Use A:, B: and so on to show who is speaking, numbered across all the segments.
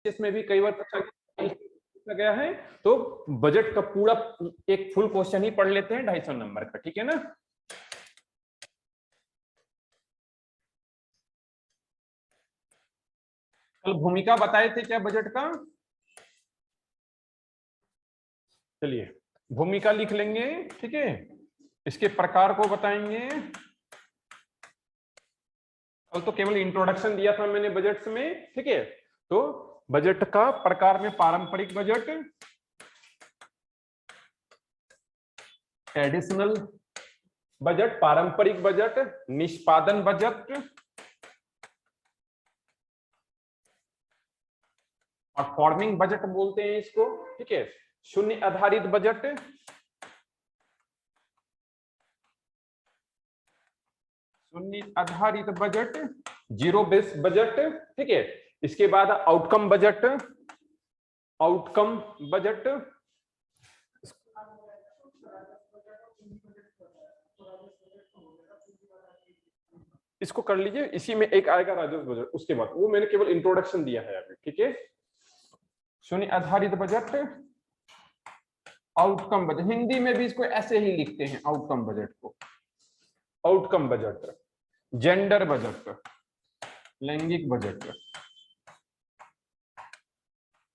A: इसमें भी कई बार पूछा गया है। तो बजट का पूरा एक फुल क्वेश्चन ही पढ़ लेते हैं 250 नंबर का, ठीक है ना। कल भूमिका बताए थे क्या बजट का? चलिए भूमिका लिख लेंगे, ठीक है। इसके प्रकार को बताएंगे। कल तो केवल इंट्रोडक्शन दिया था मैंने बजट्स में, ठीक है। तो बजट का प्रकार में पारंपरिक बजट, एडिशनल बजट, पारंपरिक बजट, निष्पादन बजट, परफॉर्मिंग बजट बोलते हैं इसको, ठीक है। शून्य आधारित बजट, शून्य आधारित बजट, जीरो बेस बजट, ठीक है। इसके बाद आउटकम बजट, आउटकम बजट, इसको कर लीजिए, इसी में एक आएगा राजस्व बजट, उसके बाद वो मैंने केवल इंट्रोडक्शन दिया है अभी, ठीक है। शून्य आधारित बजट, आउटकम बजट, हिंदी में भी इसको ऐसे ही लिखते हैं आउटकम बजट को, आउटकम बजट, जेंडर बजट, लैंगिक बजट।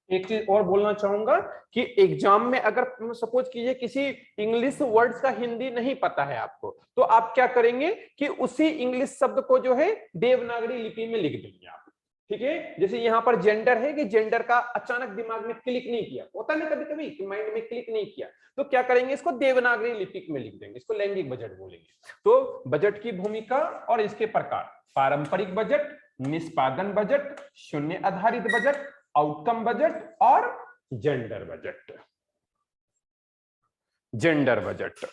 A: एक चीज और बोलना चाहूंगा कि एग्जाम में अगर सपोज कीजिए किसी इंग्लिश वर्ड्स का हिंदी नहीं पता है आपको, तो आप क्या करेंगे कि उसी इंग्लिश शब्द को जो है देवनागरी लिपि में लिख देंगे आप, ठीक है। जैसे यहाँ पर जेंडर है कि जेंडर का अचानक दिमाग में क्लिक नहीं किया, होता ना कभी कभी कि माइंड में क्लिक नहीं किया, तो क्या करेंगे, इसको देवनागरी लिपि में लिख देंगे, इसको लैंगिक बजट बोलेंगे। तो बजट की भूमिका और इसके प्रकार, पारंपरिक बजट, निष्पादन बजट, शून्य आधारित बजट, आउटकम बजट और जेंडर बजट, जेंडर बजट।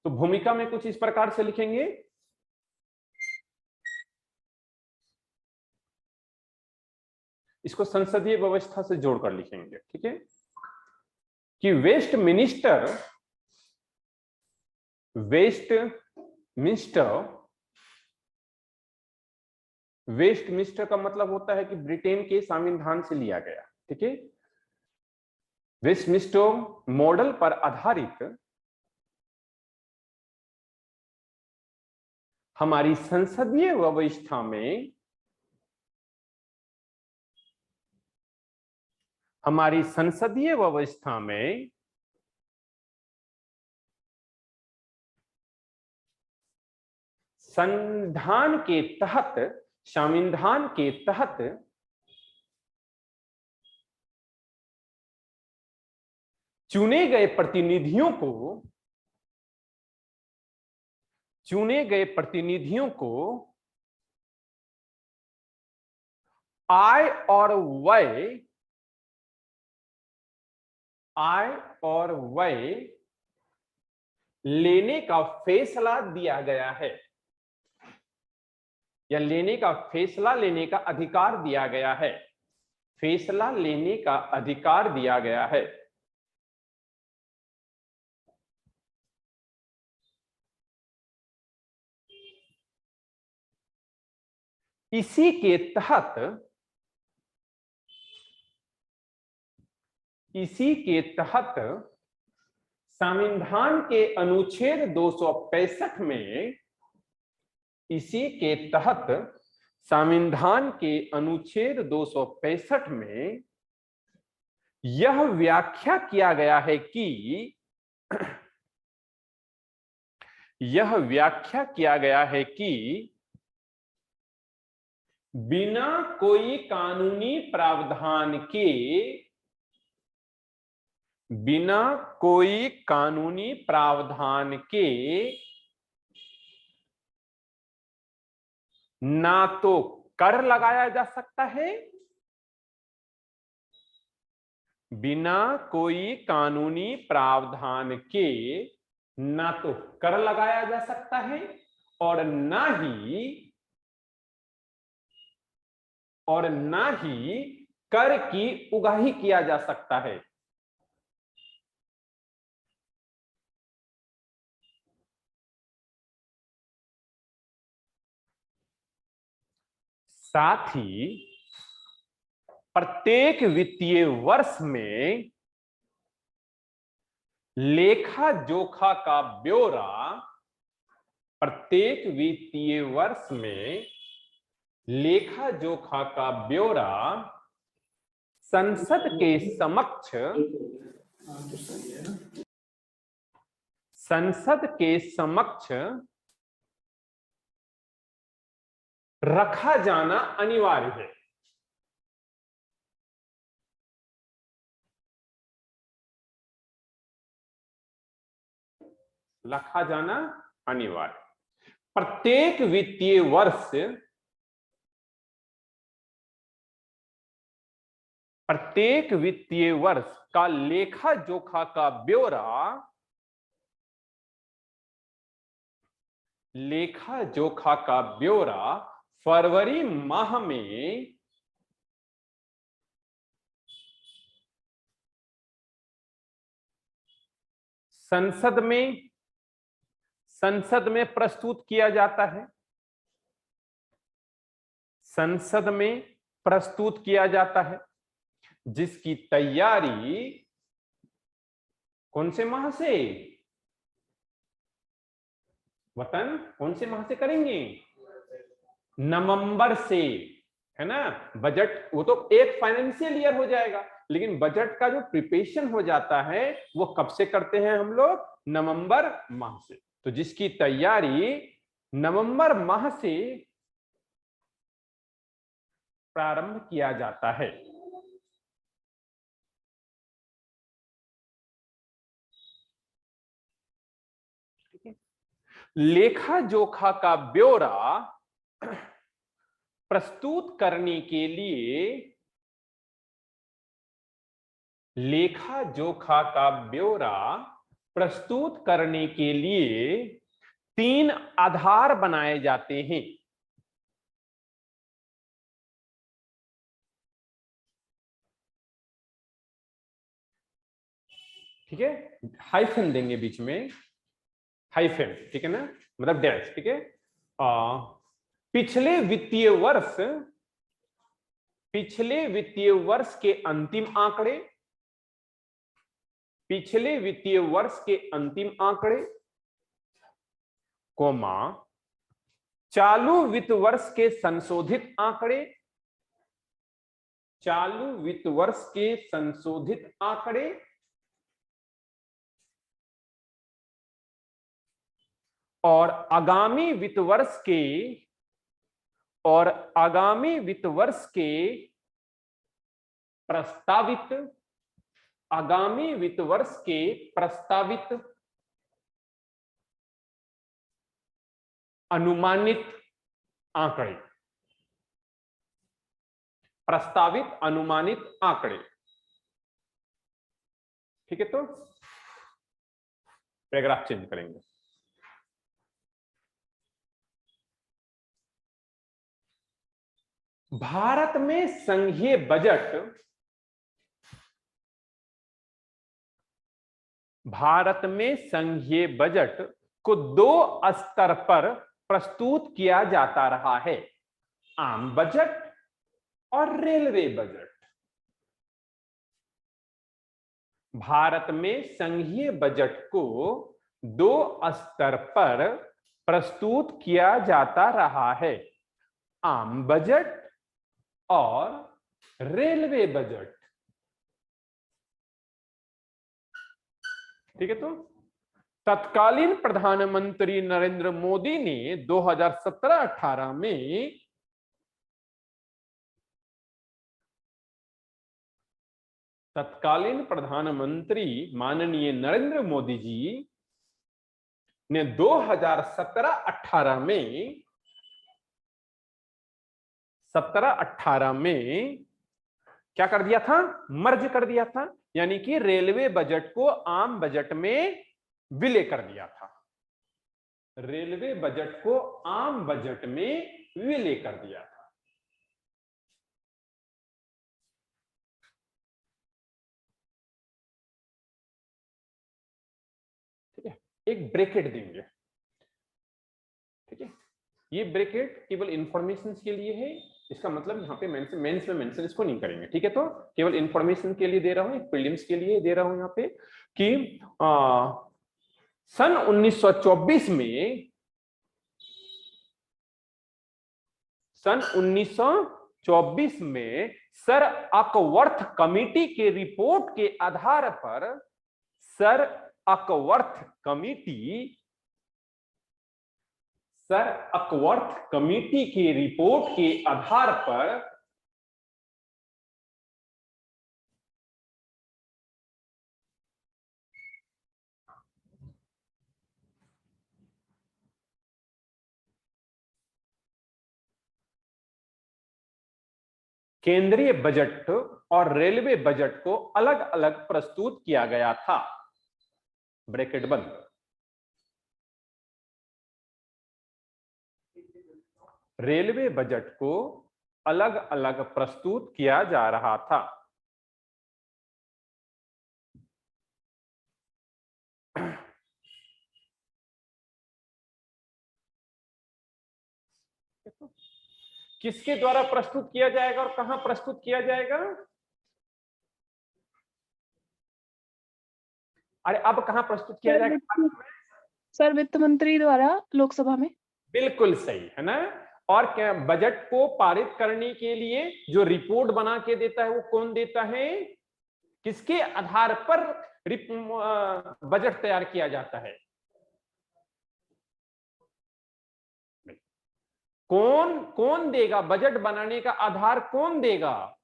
A: तो भूमिका में कुछ इस प्रकार से लिखेंगे, इसको संसदीय व्यवस्था से जोड़कर लिखेंगे, ठीक है, कि Westminster, Westminster, Westminster का मतलब होता है कि ब्रिटेन के संविधान से लिया गया, ठीक है। वेस्टमिंस्टर मॉडल पर आधारित हमारी संसदीय व्यवस्था में, हमारी संसदीय व्यवस्था में संविधान के तहत, संविधान के तहत चुने गए प्रतिनिधियों को, चुने गए प्रतिनिधियों को आय और व्यय, आय और व्यय लेने का फैसला दिया गया है, या लेने का फैसला लेने का अधिकार दिया गया है, फैसला लेने का अधिकार दिया गया है। इसी के तहत, इसी के तहत संविधान के अनुच्छेद 265 में, इसी के तहत संविधान के अनुच्छेद 265 में यह व्याख्या किया गया है कि, यह व्याख्या किया गया है कि बिना कोई कानूनी प्रावधान के, बिना कोई कानूनी प्रावधान के ना तो कर लगाया जा सकता है, बिना कोई कानूनी प्रावधान के ना तो कर लगाया जा सकता है, और ना ही, और ना ही कर की उगाही किया जा सकता है। साथ ही प्रत्येक वित्तीय वर्ष में लेखा जोखा का ब्यौरा, प्रत्येक वित्तीय वर्ष में लेखा जोखा का ब्यौरा संसद के समक्ष रखा जाना अनिवार्य है। रखा जाना अनिवार्य। प्रत्येक वित्तीय वर्ष का लेखा जोखा का ब्यौरा फरवरी माह में संसद में प्रस्तुत किया जाता है। संसद में प्रस्तुत किया जाता है, जिसकी तैयारी कौन से माह से, वतन कौन से माह से करेंगे? नवंबर से, है ना। बजट वो तो एक फाइनेंशियल ईयर हो जाएगा, लेकिन बजट का जो प्रिपरेशन हो जाता है वो कब से करते हैं हम लोग? नवंबर माह से। तो जिसकी तैयारी नवंबर माह से प्रारंभ किया जाता है। लेखा जोखा का ब्यौरा प्रस्तुत करने के लिए, लेखा जोखा का ब्यौरा प्रस्तुत करने के लिए 3 आधार बनाए जाते हैं। ठीक है, हाइफन देंगे बीच में, हाइफन, ठीक है ना, मतलब डैश। ठीक है, पिछले वित्तीय वर्ष के अंतिम आंकड़े, पिछले वित्तीय वर्ष के अंतिम आंकड़े, कोमा, चालू वित्त वर्ष के संशोधित आंकड़े, चालू वित्त वर्ष के संशोधित आंकड़े, और आगामी वित्त वर्ष के प्रस्तावित, आगामी वित्त वर्ष के प्रस्तावित अनुमानित आंकड़े, प्रस्तावित अनुमानित आंकड़े। ठीक है, तो पैराग्राफ चेंज करेंगे। भारत में संघीय बजट को 2 स्तर पर प्रस्तुत किया जाता रहा है, आम बजट और रेलवे बजट। भारत में संघीय बजट को 2 स्तर पर प्रस्तुत किया जाता रहा है, आम बजट और रेलवे बजट। ठीक है, तो तत्कालीन प्रधानमंत्री नरेंद्र मोदी ने 2017-18 में तत्कालीन प्रधानमंत्री माननीय नरेंद्र मोदी जी ने 2017-18 में 17-18 में क्या कर दिया था? मर्ज कर दिया था, यानी कि रेलवे बजट को आम बजट में विलय कर दिया था। रेलवे बजट को आम बजट में विलय कर दिया था। ठीक है, एक ब्रैकेट देंगे। ठीक है, ये ब्रैकेट केवल इंफॉर्मेशन के लिए है, इसका मतलब यहाँ पे मेंस में मेंशन इसको नहीं करेंगे, ठीक है। तो केवल इंफॉर्मेशन के लिए दे रहा हूँ, प्रीलिम्स के लिए दे रहा हूँ यहाँ पे कि सन 1924 में, सन 1924 में सर अकवर्थ कमेटी के रिपोर्ट के आधार पर, सर अकवर्थ कमेटी, सर अकवर्थ कमेटी के रिपोर्ट के आधार पर केंद्रीय बजट और रेलवे बजट को अलग अलग प्रस्तुत किया गया था, ब्रैकेट बंद। रेलवे बजट को अलग अलग प्रस्तुत किया जा रहा था। किसके द्वारा प्रस्तुत किया जाएगा और कहां प्रस्तुत किया जाएगा? अरे अब कहां प्रस्तुत किया जाएगा?
B: सर वित्त मंत्री द्वारा लोकसभा में।
A: बिल्कुल सही है ना। और क्या बजट को पारित करने के लिए जो रिपोर्ट बना के देता है वो कौन देता है? किसके आधार पर बजट तैयार किया जाता है? कौन कौन देगा? बजट बनाने का आधार कौन देगा?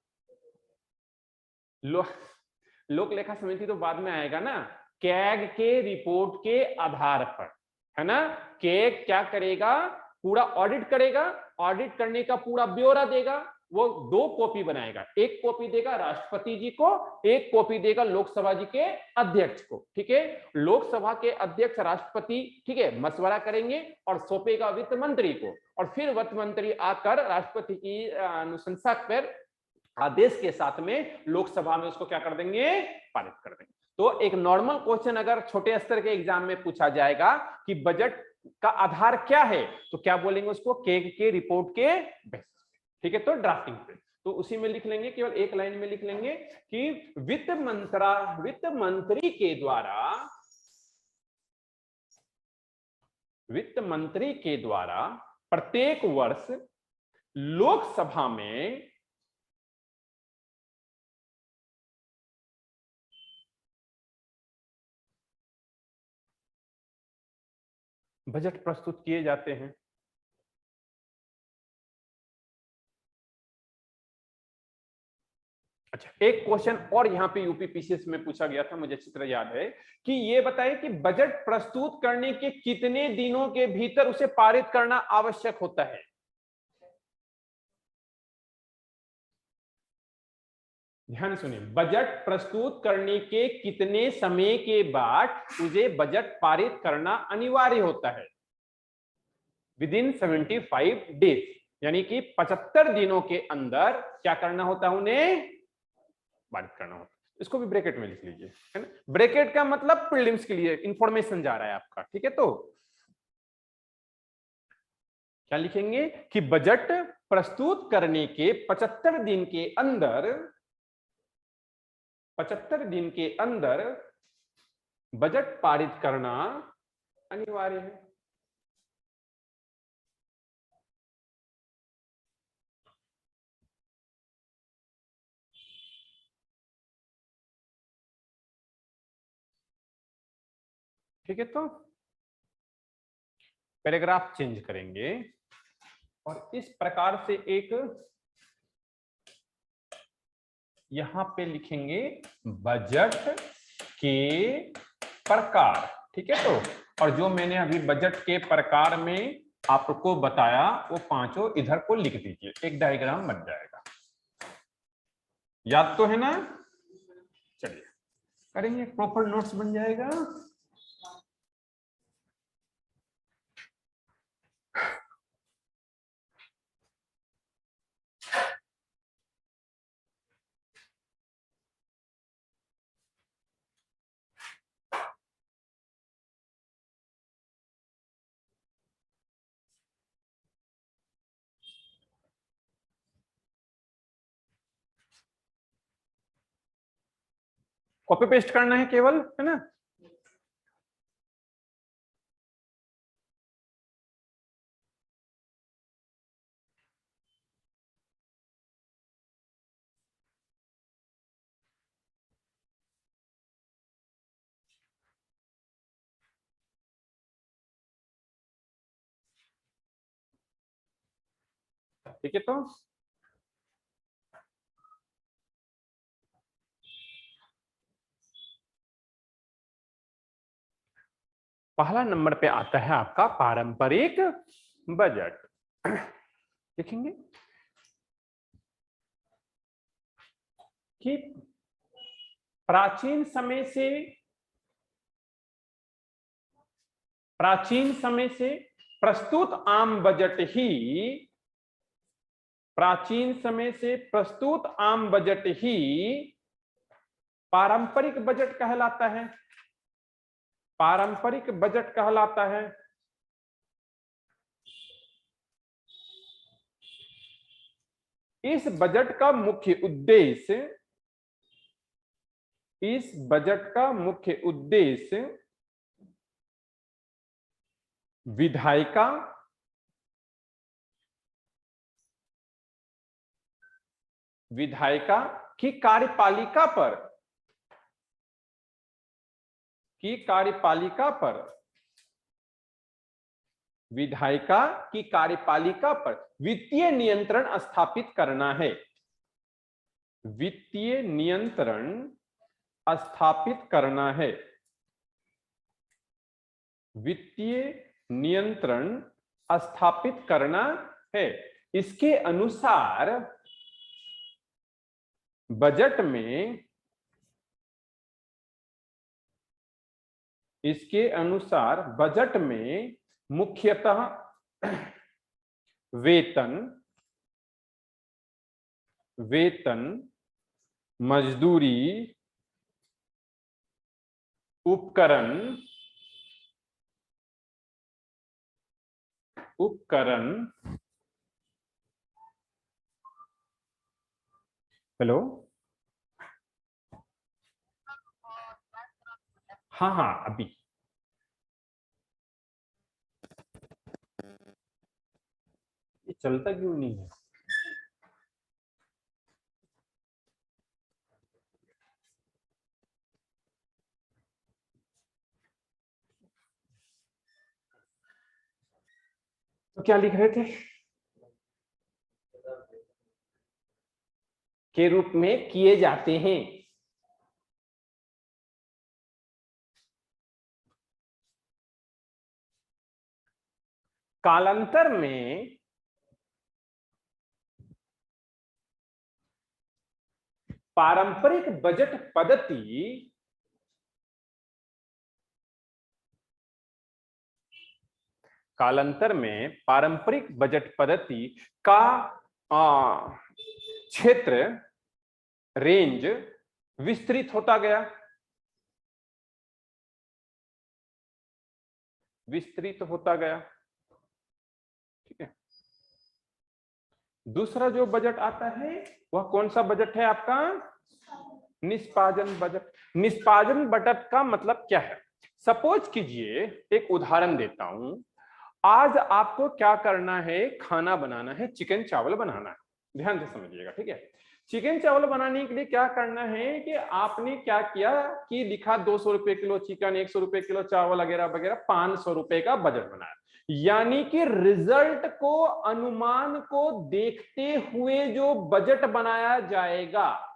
A: लोक लेखा समिति तो बाद में आएगा ना। कैग के रिपोर्ट के आधार पर, है ना। कैग क्या करेगा? पूरा ऑडिट करेगा, ऑडिट करने का पूरा ब्यौरा देगा। वो 2 कॉपी बनाएगा, एक कॉपी देगा राष्ट्रपति जी को, एक कॉपी देगा लोकसभा जी के अध्यक्ष को, ठीक है। लोकसभा के अध्यक्ष राष्ट्रपति, ठीक है, मशवरा करेंगे और सौंपेगा वित्त मंत्री को, और फिर वित्त मंत्री आकर राष्ट्रपति की अनुशंसा पर आदेश के साथ में लोकसभा में उसको क्या कर देंगे? पारित कर देंगे। तो एक नॉर्मल क्वेश्चन अगर छोटे स्तर के एग्जाम में पूछा जाएगा कि बजट का आधार क्या है, तो क्या बोलेंगे उसको? केग के रिपोर्ट के बेसिस, ठीक है। तो ड्राफ्टिंग पे तो उसी में लिख लेंगे, केवल एक लाइन में लिख लेंगे कि वित्त मंत्री के द्वारा प्रत्येक वर्ष लोकसभा में बजट प्रस्तुत किए जाते हैं। अच्छा, एक क्वेश्चन और यहाँ पे यूपी पीसीएस में पूछा गया था, मुझे अच्छी तरह याद है, कि ये बताएं कि बजट प्रस्तुत करने के कितने दिनों के भीतर उसे पारित करना आवश्यक होता है? ध्यान सुनिए, बजट प्रस्तुत करने के कितने समय के बाद उसे बजट पारित करना अनिवार्य होता है? विदिन 75 डेज, यानी कि 75 दिनों के अंदर क्या करना होता है? उन्हें पारित करना होता है। इसको भी ब्रैकेट में लिख लीजिए, है ना। ब्रैकेट का मतलब प्रीलिम्स के लिए इंफॉर्मेशन जा रहा है आपका, ठीक है। तो क्या लिखेंगे कि बजट प्रस्तुत करने के 75 दिन के अंदर, 75 दिन के अंदर बजट पारित करना अनिवार्य है। ठीक है, तो पैराग्राफ चेंज करेंगे और इस प्रकार से एक यहां पे लिखेंगे बजट के प्रकार, ठीक है। तो और जो मैंने अभी बजट के प्रकार में आपको बताया वो 5 इधर को लिख दीजिए, एक डायग्राम बन जाएगा। याद तो है ना? चलिए करेंगे, प्रॉपर नोट्स बन जाएगा। कॉपी पेस्ट करना है केवल, है ना। ठीक है, तो पहला नंबर पे आता है आपका पारंपरिक बजट। देखेंगे कि प्राचीन समय से प्रस्तुत आम बजट ही पारंपरिक बजट कहलाता है। पारंपरिक बजट कहलाता है। इस बजट का मुख्य उद्देश्य विधायिका की कार्यपालिका पर वित्तीय नियंत्रण स्थापित करना है। वित्तीय नियंत्रण स्थापित करना है। इसके अनुसार बजट में मुख्यतः वेतन, मजदूरी, उपकरण, हेलो, हाँ अभी ये चलता क्यों नहीं है? तो क्या लिख रहे थे? के रूप में किए जाते हैं। कालांतर में पारंपरिक बजट पद्धति का क्षेत्र रेंज विस्तृत होता गया। ठीक है। दूसरा जो बजट आता है वह कौन सा बजट है आपका? निष्पादन बजट। निष्पादन बजट का मतलब क्या है? सपोज कीजिए, एक उदाहरण देता हूं। आज आपको क्या करना है? खाना बनाना है, चिकन चावल बनाना है। ध्यान से समझिएगा, ठीक है। चिकन चावल बनाने के लिए क्या करना है कि आपने क्या किया कि लिखा 200 रुपए किलो चिकन, 100 रुपए किलो चावल वगैरह वगैरह, 500 रुपए का बजट बनाया। यानी कि रिजल्ट को, अनुमान को देखते हुए जो बजट बनाया जाएगा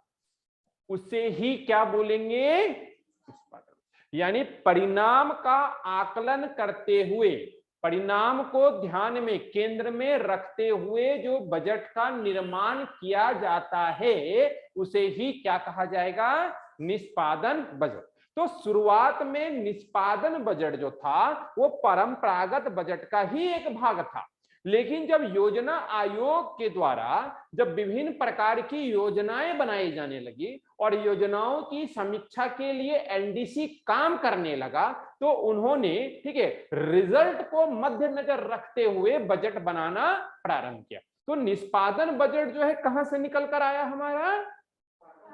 A: उसे ही क्या बोलेंगे? यानी परिणाम का आकलन करते हुए, परिणाम को ध्यान में, केंद्र में रखते हुए जो बजट का निर्माण किया जाता है उसे ही क्या कहा जाएगा? निष्पादन बजट। तो शुरुआत में निष्पादन बजट जो था वो परंपरागत बजट का ही एक भाग था। लेकिन जब योजना आयोग के द्वारा जब विभिन्न प्रकार की योजनाएं बनाई जाने लगी और योजनाओं की समीक्षा के लिए एनडीसी काम करने लगा, तो उन्होंने, ठीक है, रिजल्ट को मद्देनजर रखते हुए बजट बनाना प्रारंभ किया। तो निष्पादन बजट जो है कहां से निकल कर आया हमारा?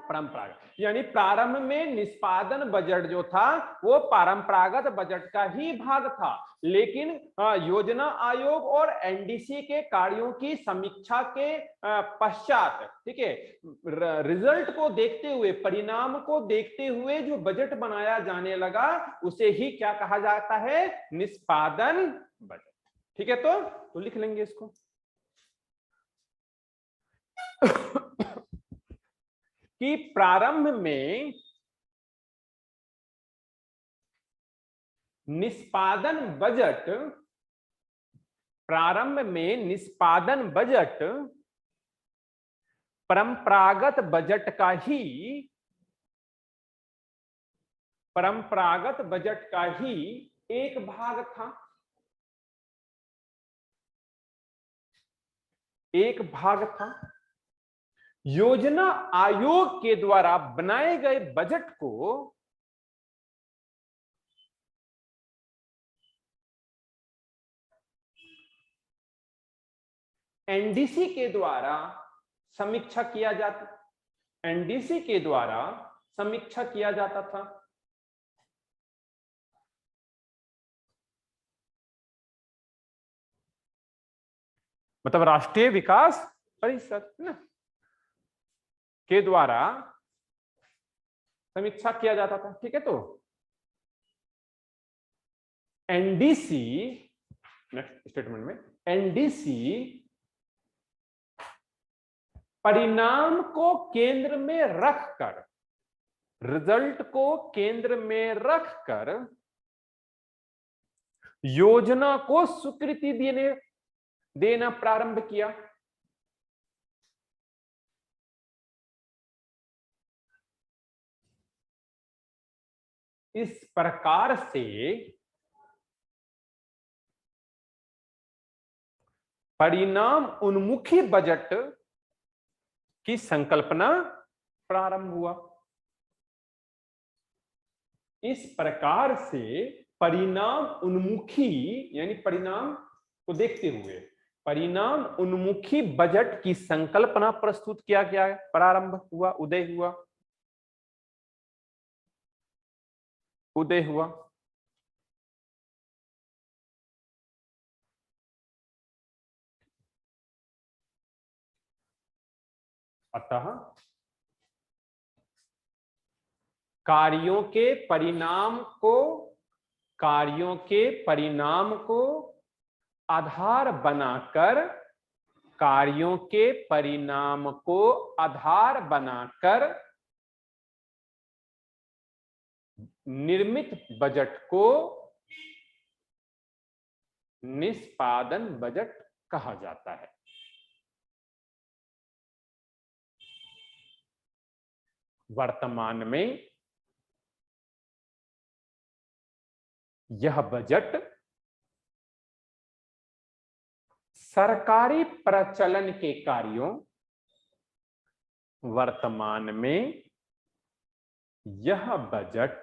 A: परंपरागत, यानी प्रारंभ में निष्पादन बजट जो था वो परंपरागत बजट का ही भाग था, लेकिन योजना आयोग और एनडीसी के कार्यों की समीक्षा के पश्चात, ठीक है, रिजल्ट को देखते हुए, परिणाम को देखते हुए जो बजट बनाया जाने लगा उसे ही क्या कहा जाता है, निष्पादन बजट। ठीक है, तो लिख लेंगे इसको। कि प्रारंभ में निष्पादन बजट, प्रारंभ में निष्पादन बजट परंपरागत बजट का ही, परंपरागत बजट का ही एक भाग था, एक भाग था। योजना आयोग के द्वारा बनाए गए बजट को एनडीसी के द्वारा समीक्षा किया जाता, एनडीसी के द्वारा समीक्षा किया जाता था। मतलब राष्ट्रीय विकास परिषद ना के द्वारा समीक्षा किया जाता था। ठीक है, तो एनडीसी, नेक्स्ट स्टेटमेंट में, एनडीसी परिणाम को केंद्र में रखकर, रिजल्ट को केंद्र में रखकर योजना को स्वीकृति देना प्रारंभ किया। इस प्रकार से परिणाम उन्मुखी बजट की संकल्पना प्रारंभ हुआ। इस प्रकार से परिणाम उन्मुखी, यानी परिणाम को देखते हुए परिणाम उन्मुखी बजट की संकल्पना प्रस्तुत किया गया, प्रारंभ हुआ, उदय हुआ, उदय हुआ। अतः कार्यों के परिणाम को, कार्यों के परिणाम को आधार बनाकर, कार्यों के परिणाम को आधार बनाकर निर्मित बजट को निष्पादन बजट कहा जाता है। वर्तमान में यह बजट सरकारी प्रचलन के कार्यों, वर्तमान में यह बजट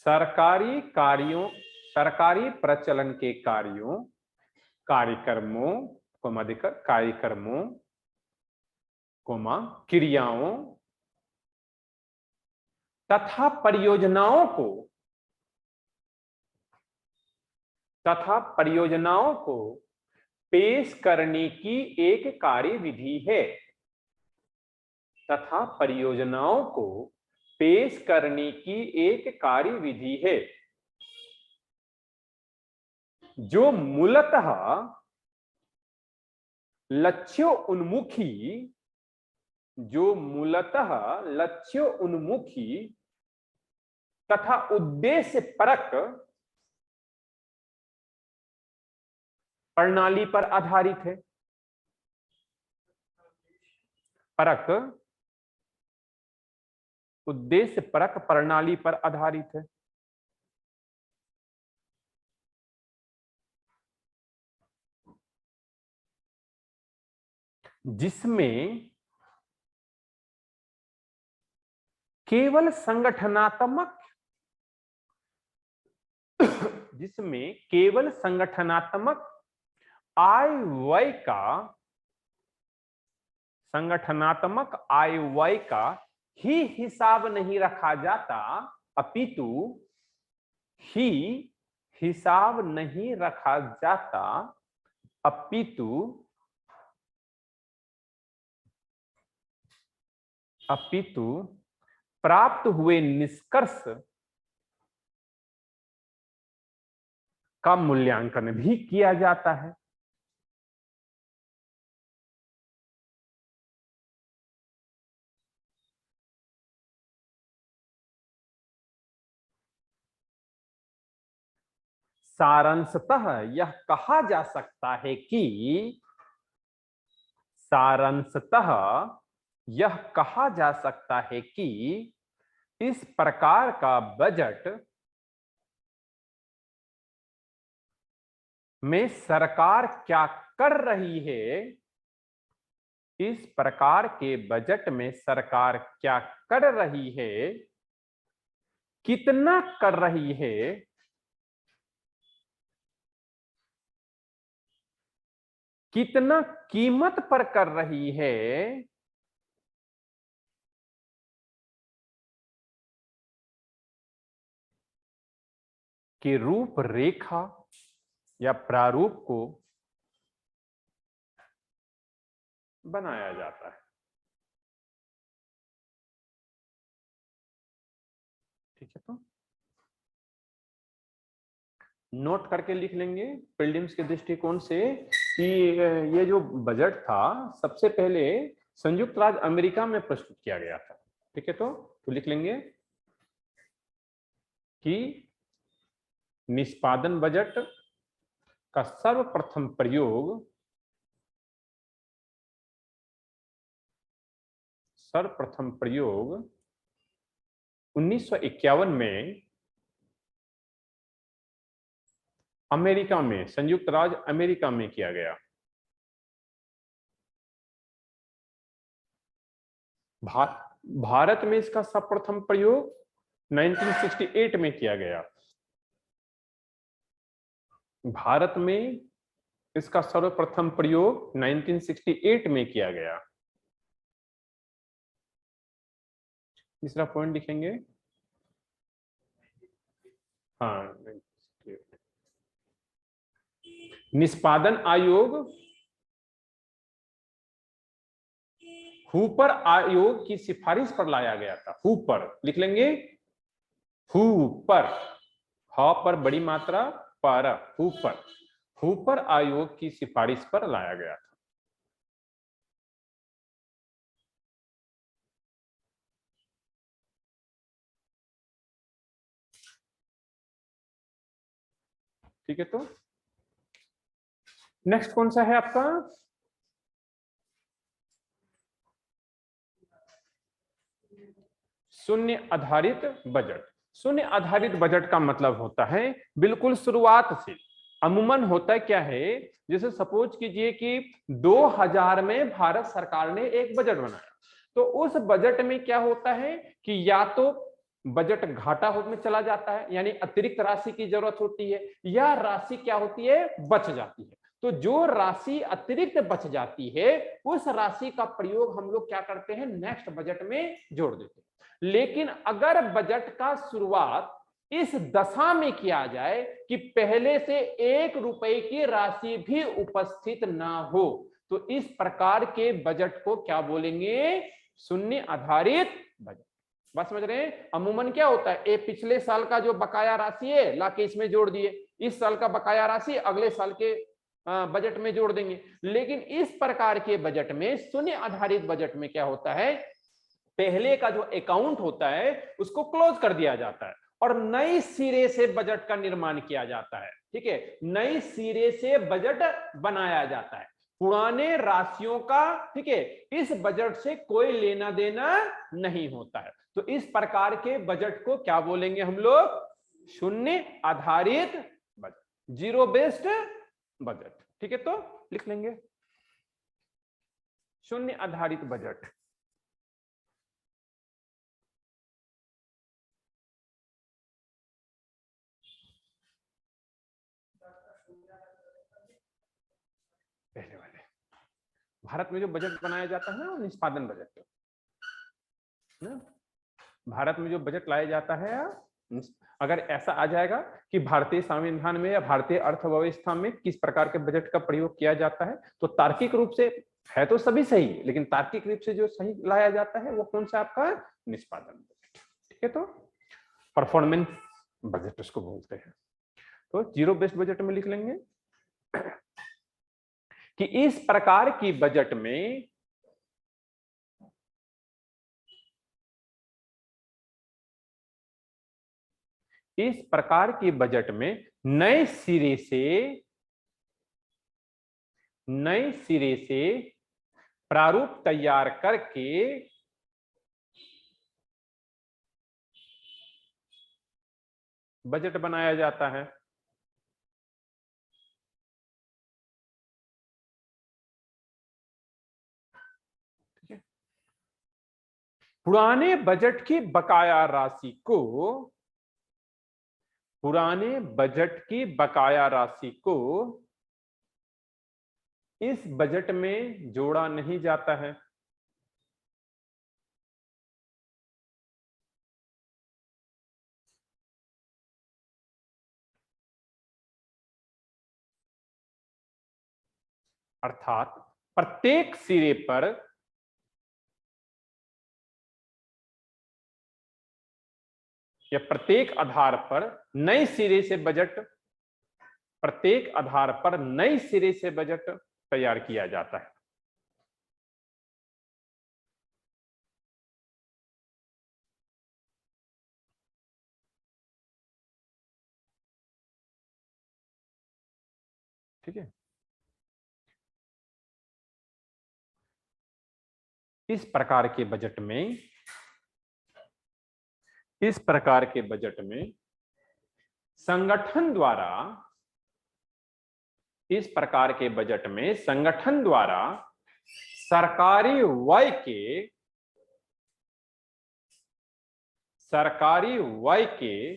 A: सरकारी कार्यों, सरकारी प्रचलन के कार्यों, कार्यक्रमों को मधिकर कार्यक्रमों, क्रियाओं तथा परियोजनाओं को, तथा परियोजनाओं को पेश करने की एक कार्यविधि है, तथा परियोजनाओं को पेश करने की एक कार्यविधि है, जो मूलतः लक्ष्य उन्मुखी, जो मूलतः लक्ष्य उन्मुखी तथा उद्देश्य परक प्रणाली पर आधारित है। परक, उद्देश्य परक प्रणाली पर आधारित है। जिसमें केवल संगठनात्मक, जिसमें केवल संगठनात्मक आय व्यय का, संगठनात्मक आय व्यय का ही हिसाब नहीं रखा जाता, अपितु ही हिसाब नहीं रखा जाता, अपितु अपितु प्राप्त हुए निष्कर्ष का मूल्यांकन भी किया जाता है। सारांशतः यह कहा जा सकता है कि सारांशतः यह कहा जा सकता है कि इस प्रकार का बजट में सरकार क्या कर रही है, इस प्रकार के बजट में सरकार क्या कर रही है, कितना कर रही है, कितना कीमत पर कर रही है, के रूपरेखा या प्रारूप को बनाया जाता है। ठीक है, तो नोट करके लिख लेंगे प्रीलिम्स के दृष्टिकोण से कि ये जो बजट था सबसे पहले संयुक्त राज्य अमेरिका में प्रस्तुत किया गया था। ठीक है, तो लिख लेंगे कि निष्पादन बजट का सर्वप्रथम प्रयोग 1951 में अमेरिका में, संयुक्त राज्य अमेरिका में किया गया। भारत में इसका सर्वप्रथम प्रयोग 1968 में किया गया। भारत में इसका सर्वप्रथम प्रयोग 1968 में किया गया। तीसरा पॉइंट लिखेंगे, हाँ, निष्पादन आयोग हूपर आयोग की सिफारिश पर लाया गया था। हूपर लिख लेंगे, हूपर, ह पर बड़ी मात्रा, पर, हूपर, हूपर आयोग की सिफारिश पर लाया गया था। ठीक है, तो नेक्स्ट कौन सा है आपका? शून्य आधारित बजट। शून्य आधारित बजट का मतलब होता है बिल्कुल शुरुआत से। अमूमन होता है क्या है, जैसे सपोज कीजिए कि 2000 में भारत सरकार ने एक बजट बनाया, तो उस बजट में क्या होता है कि या तो बजट घाटा में चला जाता है, यानी अतिरिक्त राशि की जरूरत होती है, या राशि क्या होती है, बच जाती है। तो जो राशि अतिरिक्त बच जाती है उस राशि का प्रयोग हम लोग क्या करते हैं, नेक्स्ट बजट में जोड़ देते हैं। लेकिन अगर बजट का शुरुआत इस दशा में किया जाए कि पहले से 1 रुपए की राशि भी उपस्थित ना हो, तो इस प्रकार के बजट को क्या बोलेंगे, शून्य आधारित बजट। बात समझ रहे हैं? अमूमन क्या होता है, पिछले साल का जो बकाया राशि है लाके इसमें जोड़ दिए, इस साल का बकाया राशि अगले साल के बजट में जोड़ देंगे। लेकिन इस प्रकार के बजट में, शून्य आधारित बजट में क्या होता है, पहले का जो अकाउंट होता है उसको क्लोज कर दिया जाता है और नए सिरे से बजट का निर्माण किया जाता है। ठीक है, नए सिरे से बजट बनाया जाता है। पुराने राशियों का, ठीक है, इस बजट से कोई लेना देना नहीं होता है। तो इस प्रकार के बजट को क्या बोलेंगे हम लोग, शून्य आधारित बजट, जीरो बेस्ड बजट। ठीक है, तो लिख लेंगे शून्य आधारित बजट। पहले वाले भारत में जो बजट बनाया जाता है ना वो निष्पादन बजट। ना। भारत में जो बजट लाया जाता है, अगर ऐसा आ जाएगा कि भारतीय संविधान में या भारतीय अर्थव्यवस्था में किस प्रकार के बजट का प्रयोग किया जाता है, तो तार्किक रूप से है तो सभी सही, लेकिन तार्किक रूप से जो सही लाया जाता है वो कौन सा आपका निष्पादन बजट। ठीक है, तो परफॉर्मेंस बजट उसको बोलते हैं। तो जीरो बेस्ड बजट में लिख लेंगे कि इस प्रकार की बजट में नए सिरे से प्रारूप तैयार करके बजट बनाया जाता है। ठीक है, पुराने बजट की बकाया राशि को इस बजट में जोड़ा नहीं जाता है। अर्थात प्रत्येक सिरे पर या प्रत्येक आधार पर नए सिरे से बजट तैयार किया जाता है। ठीक है, इस प्रकार के बजट में संगठन द्वारा सरकारी व्यय के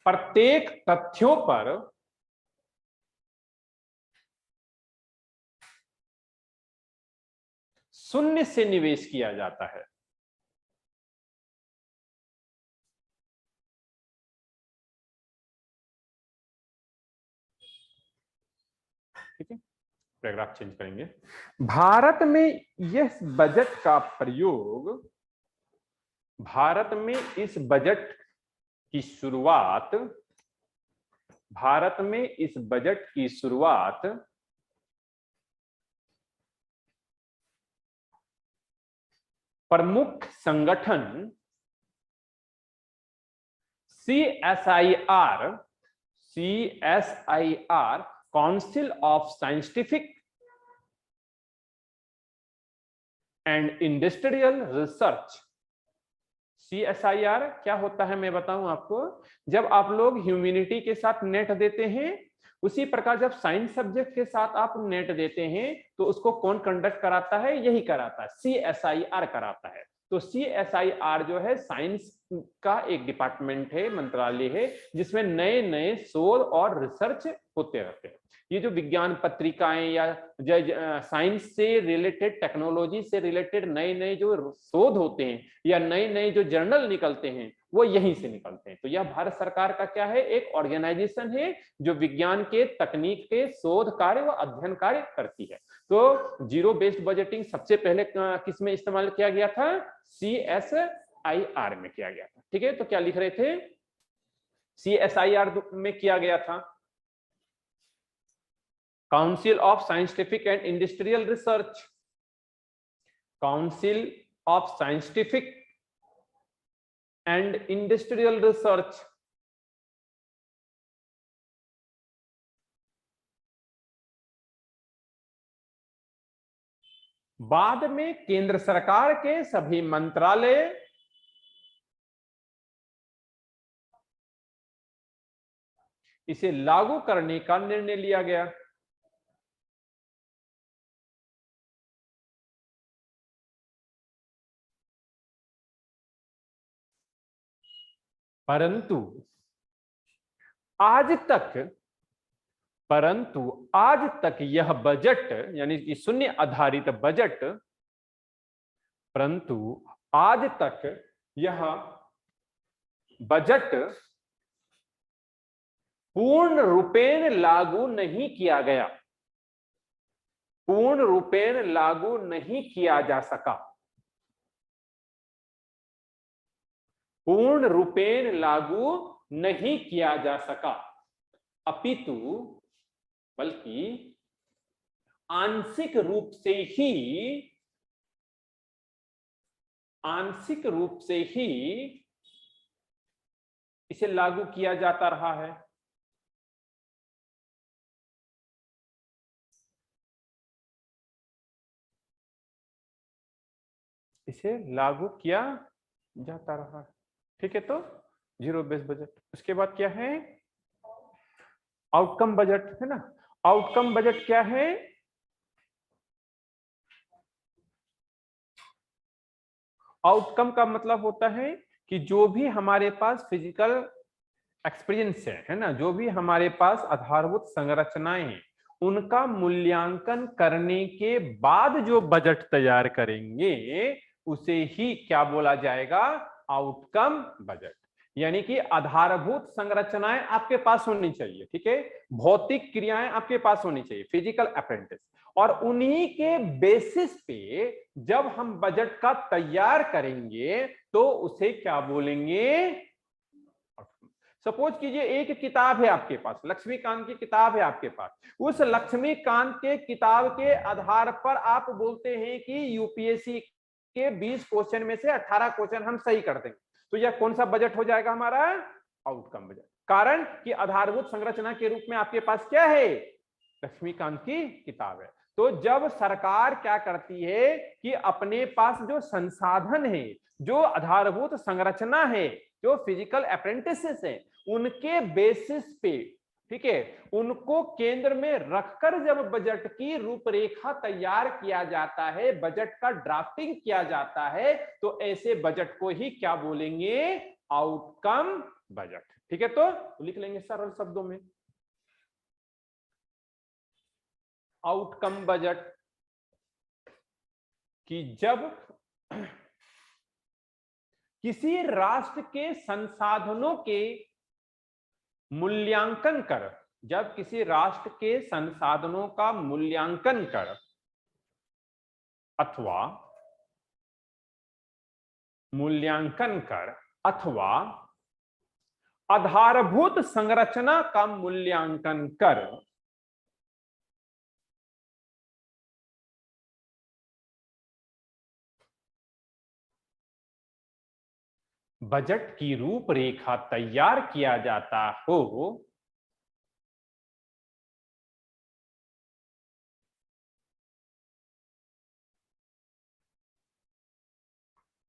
A: प्रत्येक तथ्यों पर शून्य से निवेश किया जाता है। ठीक है, पैराग्राफ चेंज करेंगे। भारत में इस बजट की शुरुआत प्रमुख संगठन CSIR council of scientific and industrial research. CSIR क्या होता है मैं बताऊं आपको। जब आप लोग ह्यूमैनिटी के साथ नेट देते हैं, उसी प्रकार जब साइंस सब्जेक्ट के साथ आप नेट देते हैं तो उसको कौन कंडक्ट कराता है? यही कराता है, CSIR कराता है। तो CSIR जो है साइंस का एक डिपार्टमेंट है, मंत्रालय है, जिसमें नए नए शोध और रिसर्च होते रहते हैं। ये जो विज्ञान पत्रिकाएं या साइंस से रिलेटेड, टेक्नोलॉजी से रिलेटेड नए नए जो शोध होते हैं या नए नए जो जर्नल निकलते हैं वो यहीं से निकलते हैं। तो यह भारत सरकार का क्या है? एक ऑर्गेनाइजेशन है जो विज्ञान के, तकनीक के शोध कार्य व अध्ययन कार्य करती है। तो जीरो बेस्ड बजटिंग सबसे पहले किस में इस्तेमाल किया गया था? CSIR में किया गया था। ठीक है, तो क्या लिख रहे थे? CSIR में किया गया था, council of scientific and industrial research. Council of scientific and industrial research. बाद में केंद्र सरकार के सभी मंत्रालय इसे लागू करने का निर्णय लिया गया। परंतु आज तक यह बजट, यानी कि शून्य आधारित बजट, परंतु आज तक यह बजट पूर्ण रूपेण लागू नहीं किया गया, पूर्ण रूपेण लागू नहीं किया जा सका, पूर्ण रूपेण लागू नहीं किया जा सका, अपितु बल्कि आंशिक रूप से ही इसे लागू किया जाता रहा है। इसे लागू किया जाता रहा है। ठीक है, तो जीरो बेस बजट। उसके बाद क्या है? आउटकम बजट, है ना। आउटकम बजट क्या है? आउटकम का मतलब होता है कि जो भी हमारे पास फिजिकल एक्सपीरियंस है ना, जो भी हमारे पास आधारभूत संरचनाएं हैं, उनका मूल्यांकन करने के बाद जो बजट तैयार करेंगे उसे ही क्या बोला जाएगा? Outcome budget. यानी कि आधारभूत संरचनाएं आपके पास होनी चाहिए, ठीक है, भौतिक क्रियाएं आपके पास होनी चाहिए, फिजिकल अप्रेंटिस, और उन्हीं के बेसिस पे जब हम बजट का तैयार करेंगे तो उसे क्या बोलेंगे? सपोज कीजिए एक किताब है आपके पास, लक्ष्मीकांत की किताब है आपके पास, उस लक्ष्मीकांत के किताब के आधार पर आप बोलते हैं कि यूपीएससी के 20 क्वेश्चन में से 18 क्वेश्चन हम सही कर देंगे, तो यह कौन सा बजट हो जाएगा हमारा? Outcome budget. कारण कि आधारभूत संरचना के रूप में आपके पास क्या है? लक्ष्मीकांत की किताब है। तो जब सरकार क्या करती है कि अपने पास जो संसाधन है, जो आधारभूत संरचना है, जो फिजिकल अप्रेंटिसेस है, उनके बेसिस पे, ठीक है, उनको केंद्र में रखकर जब बजट की रूपरेखा तैयार किया जाता है, बजट का ड्राफ्टिंग किया जाता है, तो ऐसे बजट को ही क्या बोलेंगे? Outcome budget. ठीक है, तो लिख लेंगे सरल शब्दों में, आउटकम बजट कि जब किसी राष्ट्र के संसाधनों के मूल्यांकन कर, जब किसी राष्ट्र के संसाधनों का मूल्यांकन कर अथवा आधारभूत संरचना का मूल्यांकन कर बजट की रूपरेखा तैयार किया जाता हो,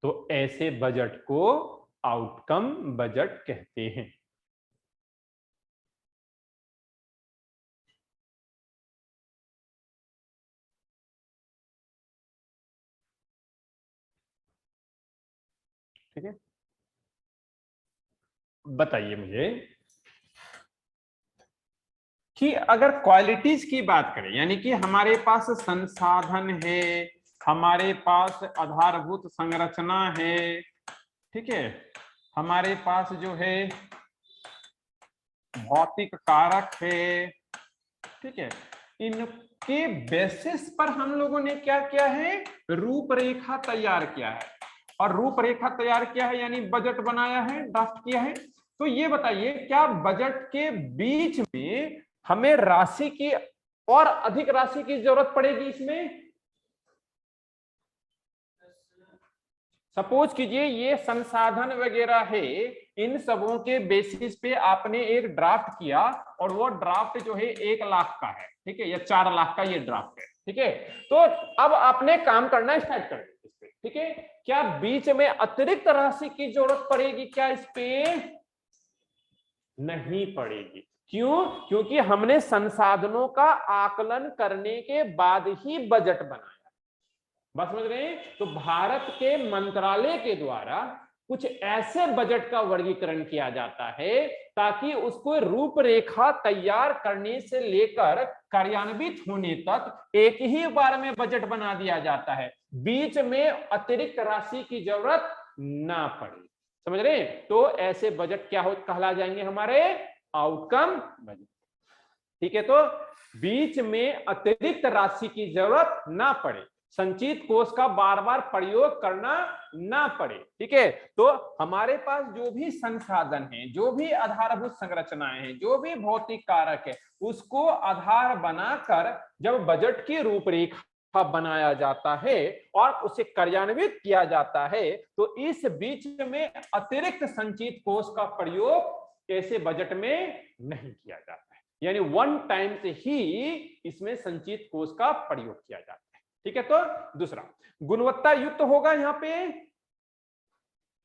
A: तो ऐसे बजट को आउटकम बजट कहते हैं। ठीक है, बताइए मुझे कि अगर क्वालिटीज की बात करें, यानी कि हमारे पास संसाधन है, हमारे पास आधारभूत संरचना है, ठीक है, हमारे पास जो है भौतिक कारक है, ठीक है, इनके बेसिस पर हम लोगों ने क्या किया है? रूपरेखा तैयार किया है, और रूपरेखा तैयार किया है यानी बजट बनाया है, ड्राफ्ट किया है। तो ये बताइए, क्या बजट के बीच में हमें राशि की और अधिक राशि की जरूरत पड़ेगी इसमें? सपोज कीजिए ये संसाधन वगैरह है, इन सबों के बेसिस पे आपने एक ड्राफ्ट किया, और वो ड्राफ्ट जो है 1 लाख का है, ठीक है, या 4 लाख का ये ड्राफ्ट है, ठीक है। तो अब आपने काम करना स्टार्ट कर दिया इस पे, ठीक है। क्या बीच में अतिरिक्त राशि की जरूरत पड़ेगी क्या इस पे? नहीं पड़ेगी। क्यों? क्योंकि हमने संसाधनों का आकलन करने के बाद ही बजट बनाया। बस समझ रहे हैं? तो भारत के मंत्रालय के द्वारा कुछ ऐसे बजट का वर्गीकरण किया जाता है ताकि उसको रूपरेखा तैयार करने से लेकर कार्यान्वित होने तक एक ही बार में बजट बना दिया जाता है, बीच में अतिरिक्त राशि की जरूरत ना पड़े। समझ रहे हैं? तो ऐसे बजट क्या हो कहला जाएंगे हमारे आउटकम बजट। ठीक है, तो बीच में अतिरिक्त राशि की जरूरत ना पड़े, संचित कोष का बार बार प्रयोग करना ना पड़े। ठीक है, तो हमारे पास जो भी संसाधन है, जो भी आधारभूत संरचनाएं हैं, जो भी भौतिक कारक है, उसको आधार बनाकर जब बजट की रूपरेखा बनाया जाता है और उसे कार्यान्वित किया जाता है, तो इस बीच में अतिरिक्त संचित कोष का प्रयोग ऐसे बजट में नहीं किया जाता है, यानी वन टाइम से ही इसमें संचित कोष का प्रयोग किया जाता है। ठीक है, तो दूसरा गुणवत्ता युक्त होगा। यहाँ पे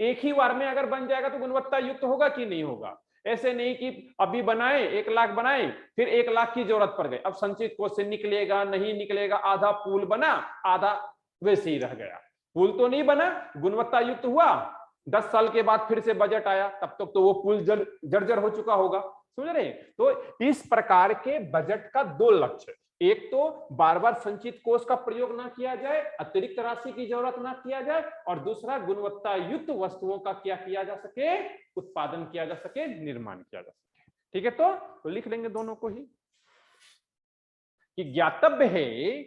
A: एक ही बार में अगर बन जाएगा तो गुणवत्ता युक्त होगा कि नहीं होगा? ऐसे नहीं कि अभी बनाए 1 लाख बनाए, फिर 1 लाख की जरूरत पड़ गई, अब संचित कोष से निकलेगा नहीं निकलेगा, आधा पुल बना आधा वैसे ही रह गया, पुल तो नहीं बना, गुणवत्ता युक्त हुआ, 10 साल के बाद फिर से बजट आया, तब तक तो वो पुल जर्जर हो चुका होगा। समझ रहे हैं? तो इस प्रकार के बजट का 2 लक्ष्य, एक तो बार बार संचित कोष का प्रयोग ना किया जाए, अतिरिक्त राशि की जरूरत ना किया जाए, और दूसरा गुणवत्ता युक्त वस्तुओं का क्या किया जा सके, उत्पादन किया जा सके, निर्माण किया जा सके। ठीक है, तो लिख लेंगे दोनों को ही कि ज्ञातव्य है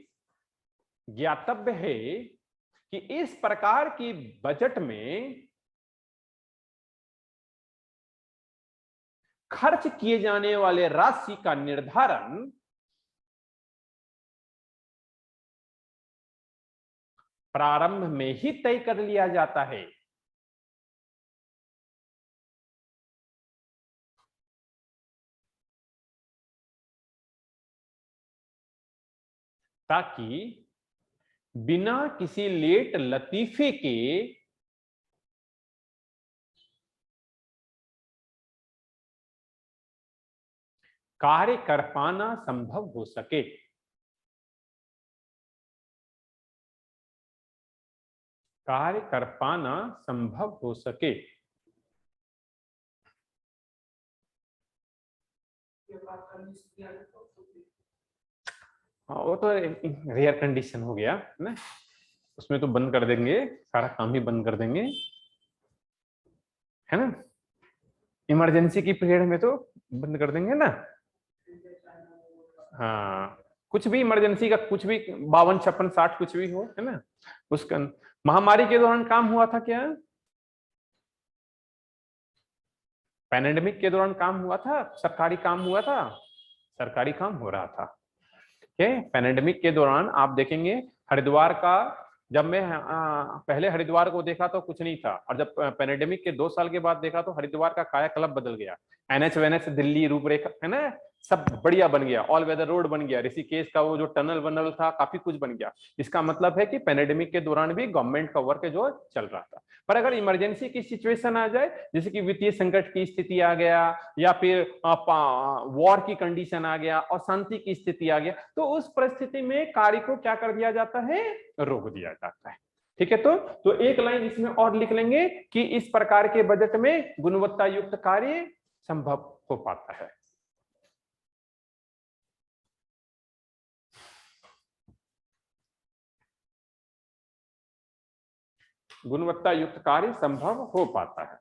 A: कि इस प्रकार की बजट में खर्च किए जाने वाले राशि का निर्धारण प्रारंभ में ही तय कर लिया जाता है, ताकि बिना किसी लेट लतीफे के कार्य कर पाना संभव हो सके। कार्य कर पाना संभव हो सके। हाँ, वो तो रेयर कंडीशन हो गया ना, उसमें तो बंद कर देंगे, सारा काम ही बंद कर देंगे, है ना। इमरजेंसी की पीरियड में तो बंद कर देंगे ना। हाँ, कुछ भी इमरजेंसी का, कुछ भी 52, 56, 60 कुछ भी हो, है ना। उसका महामारी के दौरान काम हुआ था क्या? पैंडेमिक के दौरान काम हुआ था, सरकारी काम हुआ था, सरकारी काम हो रहा था। पैंडेमिक के दौरान आप देखेंगे हरिद्वार का, जब मैं पहले हरिद्वार को देखा तो कुछ नहीं था, और जब पैंडेमिक के 2 साल के बाद देखा तो हरिद्वार का कायाकल्प बदल गया। एनएच वेनएच दिल्ली रूपरेखा, है ना, सब बढ़िया बन गया, ऑल वेदर रोड बन गया, ऋषिकेश का वो जो टनल वनल था काफी कुछ बन गया। इसका मतलब है कि पैंडेमिक के दौरान भी गवर्नमेंट का वर्क जो चल रहा था। पर अगर इमरजेंसी की सिचुएशन आ जाए, जैसे कि वित्तीय संकट की स्थिति आ गया, या फिर वॉर की कंडीशन आ गया, अशांति की स्थिति आ गया, तो उस परिस्थिति में कार्य को क्या कर दिया जाता है, रोक दिया जाता है। ठीक है, तो एक लाइन इसमें और लिख लेंगे कि इस प्रकार के बजट में गुणवत्ता युक्त कार्य संभव हो पाता है। गुणवत्ता युक्त कार्य संभव हो पाता है।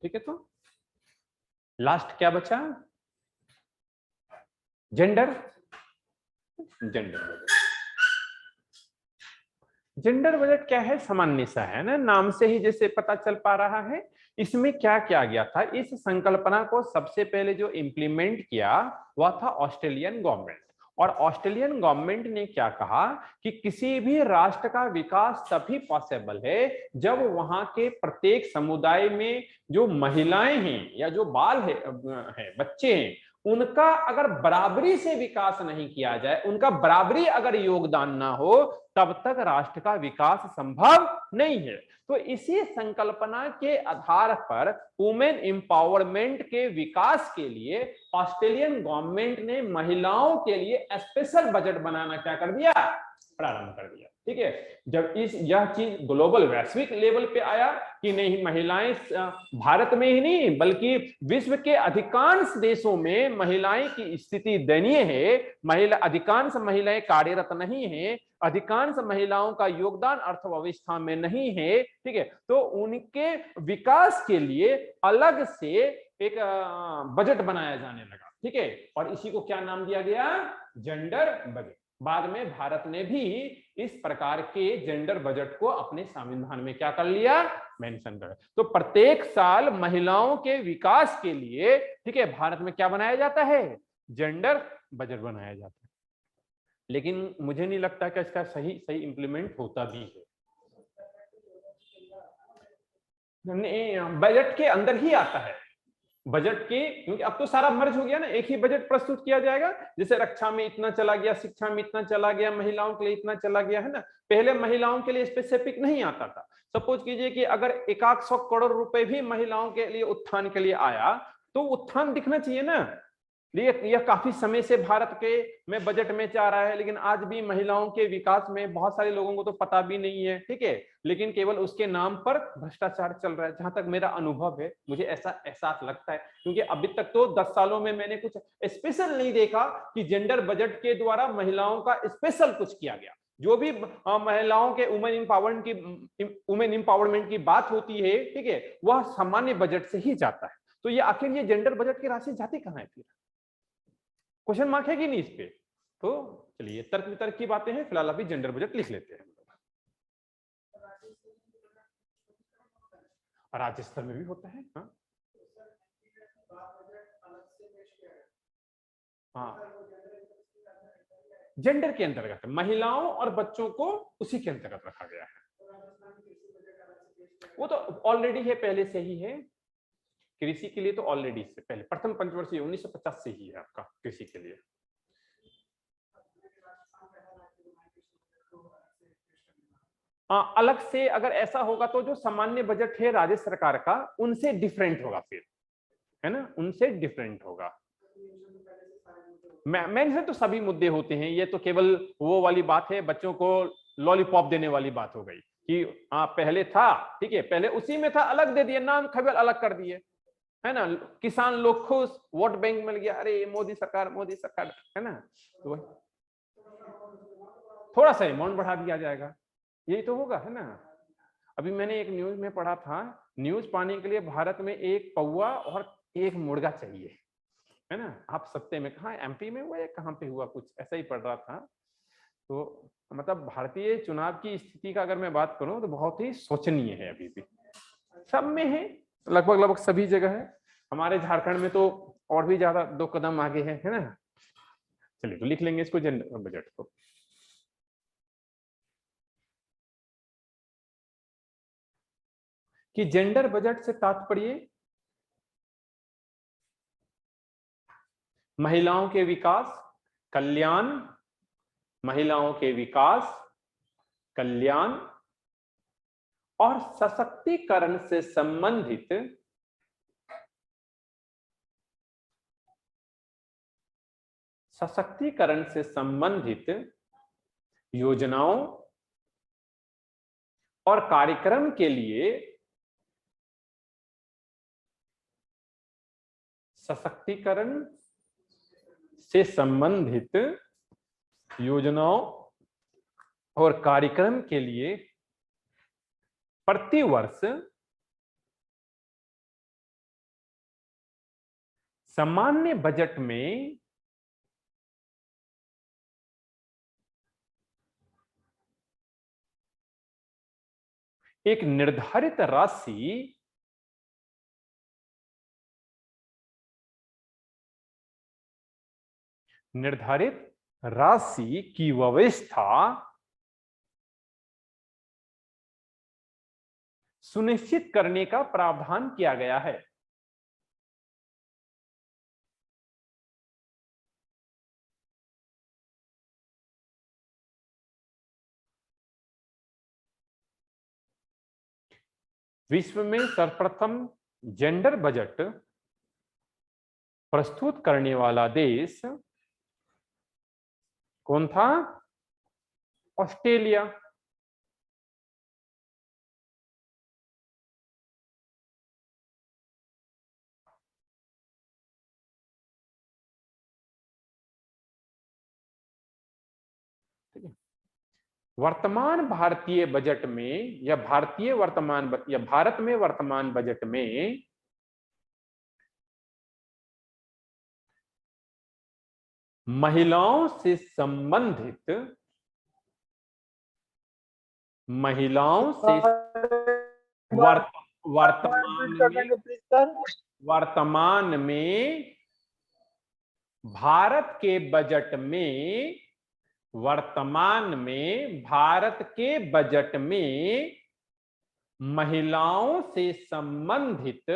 A: ठीक है, तो लास्ट क्या बचा? Gender budget. जेंडर बजट क्या है? सामान्य सा है ना, नाम से ही जैसे पता चल पा रहा है। इसमें क्या किया गया था, इस संकल्पना को सबसे पहले जो इम्प्लीमेंट किया वह था ऑस्ट्रेलियन गवर्नमेंट। और ऑस्ट्रेलियन गवर्नमेंट ने क्या कहा कि किसी भी राष्ट्र का विकास तभी पॉसिबल है जब वहां के प्रत्येक समुदाय में जो महिलाएं हैं या जो बाल है बच्चे हैं, उनका अगर बराबरी से विकास नहीं किया जाए, उनका बराबरी अगर योगदान ना हो, तब तक राष्ट्र का विकास संभव नहीं है। तो इसी संकल्पना के आधार पर वुमेन एम्पावरमेंट के विकास के लिए ऑस्ट्रेलियन गवर्नमेंट ने महिलाओं के लिए स्पेशल बजट बनाना क्या कर दिया, प्रारंभ कर दिया। ठीक है, जब यह चीज ग्लोबल वैश्विक लेवल पे आया कि नहीं, महिलाएं भारत में ही नहीं बल्कि विश्व के अधिकांश देशों में महिलाएं की स्थिति दयनीय है, अधिकांश महिलाएं कार्यरत नहीं है, अधिकांश महिलाओं का योगदान अर्थव्यवस्था में नहीं है। ठीक है, तो उनके विकास के लिए अलग से एक बजट बनाया जाने लगा। ठीक है, और इसी को क्या नाम दिया गया, जेंडर बजट। बाद में भारत ने भी इस प्रकार के जेंडर बजट को अपने संविधान में क्या कर लिया, मेंशन कर। तो प्रत्येक साल महिलाओं के विकास के लिए, ठीक है, भारत में क्या बनाया जाता है, जेंडर बजट बनाया जाता है। लेकिन मुझे नहीं लगता कि इसका सही इंप्लीमेंट होता भी है। बजट के अंदर ही आता है, बजट के, क्योंकि अब तो सारा मर्ज हो गया ना, एक ही बजट प्रस्तुत किया जाएगा। जैसे रक्षा में इतना चला गया, शिक्षा में इतना चला गया, महिलाओं के लिए इतना चला गया, है ना। पहले महिलाओं के लिए स्पेसिफिक नहीं आता था। सपोज कीजिए कि अगर 100 करोड़ रुपए भी महिलाओं के लिए उत्थान के लिए आया, तो उत्थान दिखना चाहिए ना। यह काफी समय से भारत के में बजट में जा रहा है, लेकिन आज भी महिलाओं के विकास में बहुत सारे लोगों को तो पता भी नहीं है। ठीक है, लेकिन केवल उसके नाम पर भ्रष्टाचार चल रहा है, जहां तक मेरा अनुभव है, मुझे ऐसा एहसास लगता है। क्योंकि अभी तक तो 10 सालों में मैंने कुछ स्पेशल नहीं देखा कि जेंडर बजट के द्वारा महिलाओं का स्पेशल कुछ किया गया। जो भी महिलाओं के वुमेन एम्पावरमेंट की बात होती है, ठीक है, वह सामान्य बजट से ही जाता है। तो ये आखिर ये जेंडर बजट की राशि जाती कहाँ है, फिर क्वेश्चन मार्क है कि नहीं इस पे। तो चलिए तर्क वितर्क की बातें हैं, फिलहाल अभी जेंडर बजट लिख लेते हैं। राज्य स्तर में भी होता है। हाँ हाँ, जेंडर के अंतर्गत महिलाओं और बच्चों को उसी के अंतर्गत रखा गया है। वो तो ऑलरेडी है, पहले से ही है। कृषि के लिए तो ऑलरेडी से पहले प्रथम पंचवर्षीय 1950 से ही है आपका कृषि के लिए। अलग से अगर ऐसा होगा तो जो सामान्य बजट है राज्य सरकार का, उनसे डिफरेंट होगा फिर, है ना, उनसे डिफरेंट होगा। मैं तो सभी मुद्दे होते हैं, ये तो केवल वो वाली बात है, बच्चों को लॉलीपॉप देने वाली बात हो गई कि पहले था, ठीक है, पहले उसी में था, अलग दे दिए, नाम केवल अलग कर दिए, है ना। किसान लोग खुश, वोट बैंक मिल गया, अरे मोदी सरकार, है ना। तो थोड़ा सा अमाउंट बढ़ा दिया जाएगा, यही तो होगा, है ना। अभी मैंने एक न्यूज में पढ़ा था, न्यूज पाने के लिए भारत में एक कौवा और एक मुर्गा चाहिए, है ना। आप सत्ते में कहा, एमपी में हुआ या कहाँ पे हुआ, कुछ ऐसा ही पढ़ रहा था। तो मतलब भारतीय चुनाव की स्थिति का अगर मैं बात करूं तो बहुत ही शोचनीय है, अभी भी सब में है, लगभग सभी जगह है। हमारे झारखंड में तो और भी ज्यादा 2 कदम आगे है ना। चलिए तो लिख लेंगे इसको, जेंडर बजट को। कि जेंडर बजट से तात्पर्य महिलाओं के विकास, कल्याण, महिलाओं के विकास, कल्याण और सशक्तिकरण से संबंधित योजनाओं और कार्यक्रम के लिए सशक्तिकरण से संबंधित योजनाओं और कार्यक्रम के लिए प्रतिवर्ष सामान्य बजट में एक निर्धारित राशि की व्यवस्था सुनिश्चित करने का प्रावधान किया गया है। विश्व में सर्वप्रथम जेंडर बजट प्रस्तुत करने वाला देश कौन था? ऑस्ट्रेलिया। वर्तमान भारतीय बजट में या भारत में वर्तमान बजट में महिलाओं से संबंधित वर्तमान में भारत के बजट में महिलाओं से संबंधित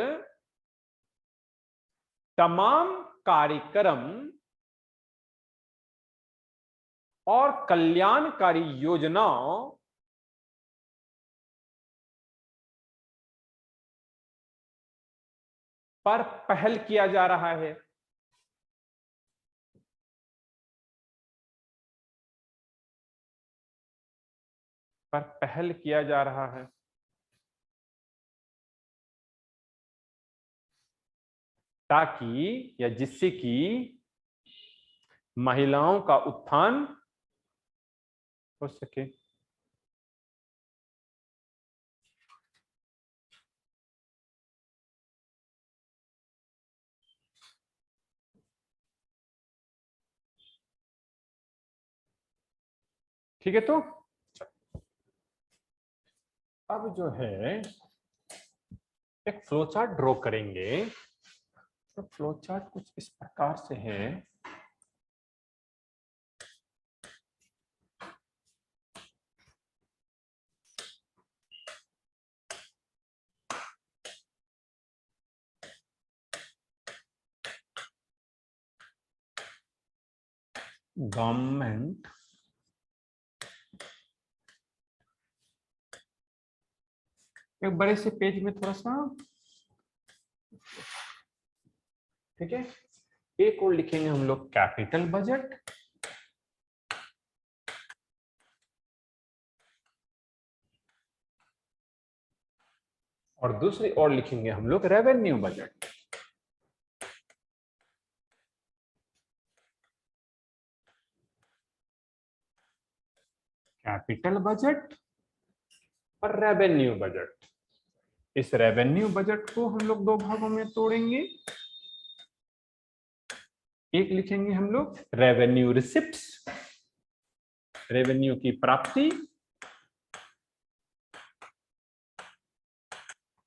A: तमाम कार्यक्रम और कल्याणकारी योजनाओं पर पहल किया जा रहा है। ताकि या जिससे कि महिलाओं का उत्थान हो सके। ठीक है, तो अब जो है एक फ्लो चार्ट ड्रॉ करेंगे। तो फ्लो चार्ट कुछ इस प्रकार से है। गवर्नमेंट एक बड़े से पेज में थोड़ा सा, ठीक है। एक और लिखेंगे हम लोग कैपिटल बजट, और दूसरी ओर लिखेंगे हम लोग रेवेन्यू बजट। कैपिटल बजट और रेवेन्यू बजट। इस रेवेन्यू बजट को हम लोग दो भागों में तोड़ेंगे। एक लिखेंगे हम लोग रेवेन्यू रिसिप्ट्स, रेवेन्यू की प्राप्ति,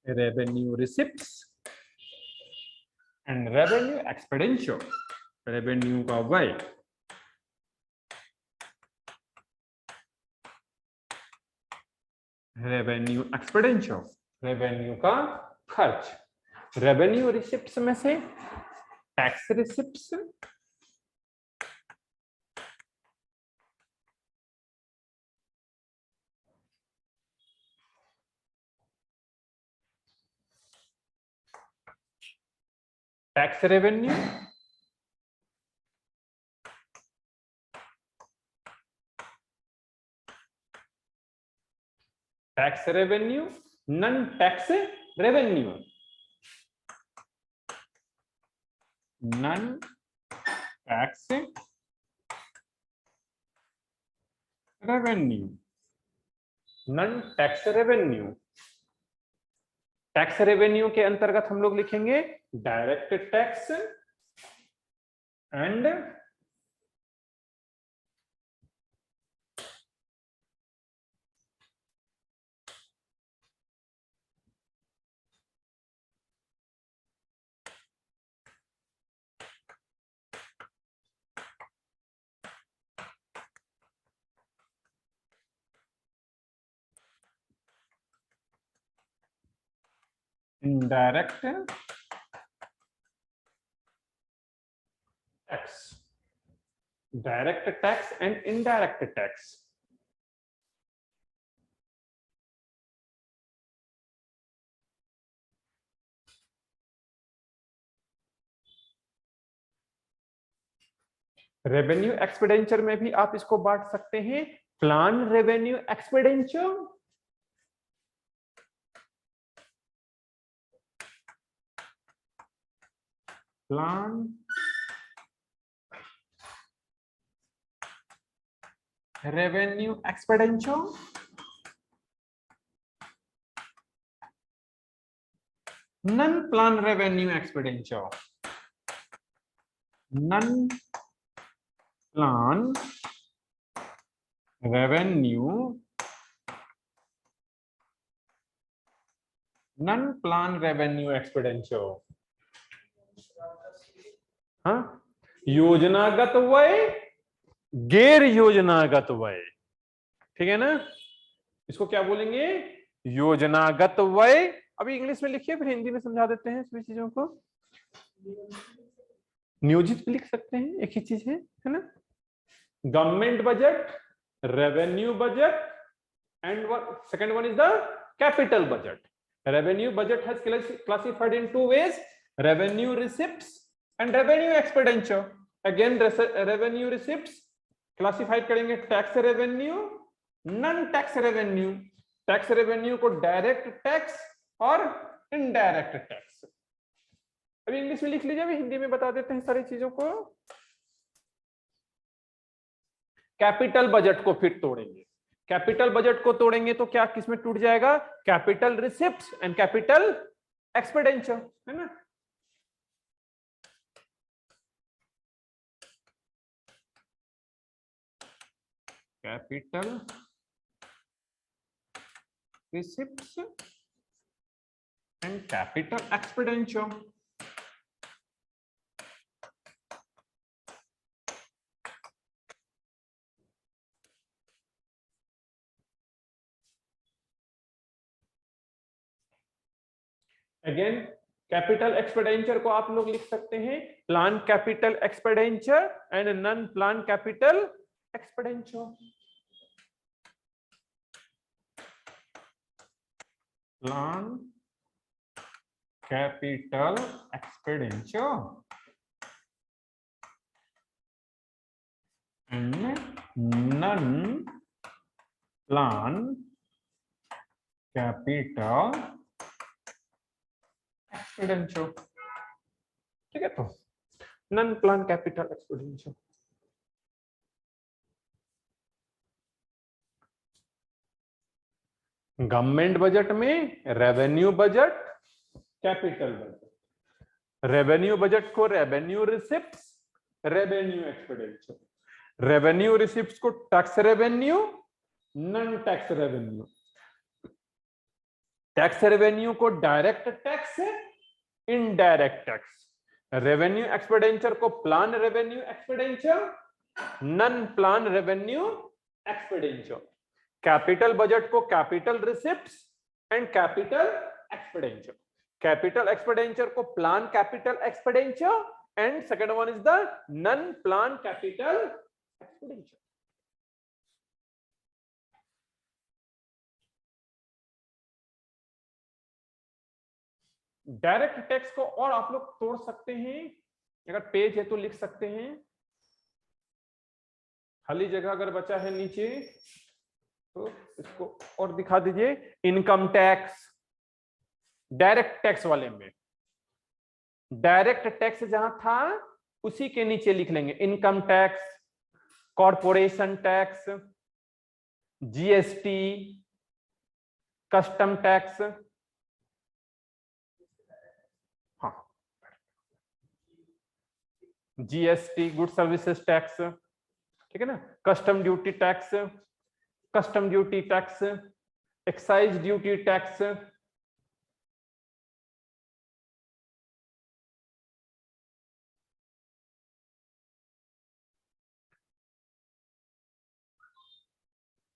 A: revenue receipts, and revenue expenditure, revenue का व्यय। रेवेन्यू एक्सपेंडिचर, रेवेन्यू का खर्च। रेवेन्यू रिसिप्ट्स में से tax receipts, tax revenue, tax revenue, non tax revenue, non tax revenue, non tax revenue. Tax revenue के अंतर्गत हम लोग लिखेंगे direct tax and indirect tax, direct tax and indirect tax। Revenue expenditure में भी आप इसको बांट सकते हैं, plan revenue expenditure, plan revenue expenditure, non plan revenue expenditure, non plan revenue, non plan revenue expenditure, हाँ, योजनागत व्यय, गैर योजनागत व्यय, ठीक है ना, इसको क्या बोलेंगे, योजनागत व्यय। अभी इंग्लिश में लिखिए, फिर हिंदी में समझा देते हैं सभी चीजों को। नियोजित भी लिख सकते हैं, एक ही चीज है ना। Government budget, revenue budget, and second one is the capital budget. Revenue budget has classified in two ways: revenue receipts and revenue expenditure. Again, revenue receipts classified करेंगे tax revenue, non tax revenue. Tax revenue को direct tax और indirect tax. अभी English में लिख लीजिए, अभी हिंदी में बता देते हैं सारी चीजों को। कैपिटल बजट को फिर तोड़ेंगे, कैपिटल बजट को तोड़ेंगे तो क्या किसमें टूट जाएगा, capital receipts and capital expenditure, है ना। Capital receipts and capital expenditure. Again capital expenditure को आप लोग लिख सकते हैं plan capital expenditure and non plan capital expenditure. Plan capital expenditure and non plan capital expenditure, ठीक है। तो non plan capital expenditure. Government budget में revenue budget, capital budget. Revenue budget को revenue receipts, revenue expenditure. Revenue receipts को tax revenue, non tax revenue. Tax revenue को direct tax, indirect tax. Revenue expenditure को plan revenue expenditure, non plan revenue expenditure. Capital budget को capital receipts and capital expenditure. Capital expenditure को plan capital expenditure and second one is the non plan capital expenditure. Direct tax को और आप लोग तोड़ सकते हैं, अगर पेज है तो लिख सकते हैं, खाली जगह अगर बचा है नीचे तो इसको और दिखा दीजिए। इनकम टैक्स, डायरेक्ट टैक्स वाले में डायरेक्ट टैक्स जहां था उसी के नीचे लिख लेंगे income tax, corporation tax, GST, custom tax, हाँ जीएसटी गुड सर्विसेज टैक्स, ठीक है ना, custom duty tax, custom duty tax, excise duty tax,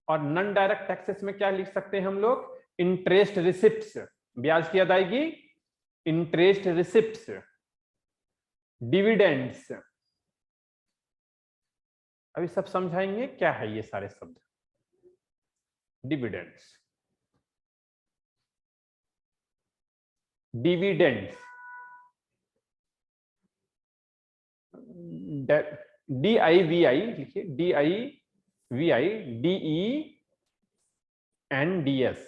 A: और नॉन डायरेक्ट टैक्सेस में क्या लिख सकते हैं हम लोग, इंटरेस्ट रिसिप्ट्स, ब्याज की अदायगी, इंटरेस्ट रिसिप्ट्स, डिविडेंड्स। अभी सब समझाएंगे क्या है ये सारे शब्द। डिविडेंड्स, डिविडेंड्स, DIVI लिखिए, DIVI DENDS।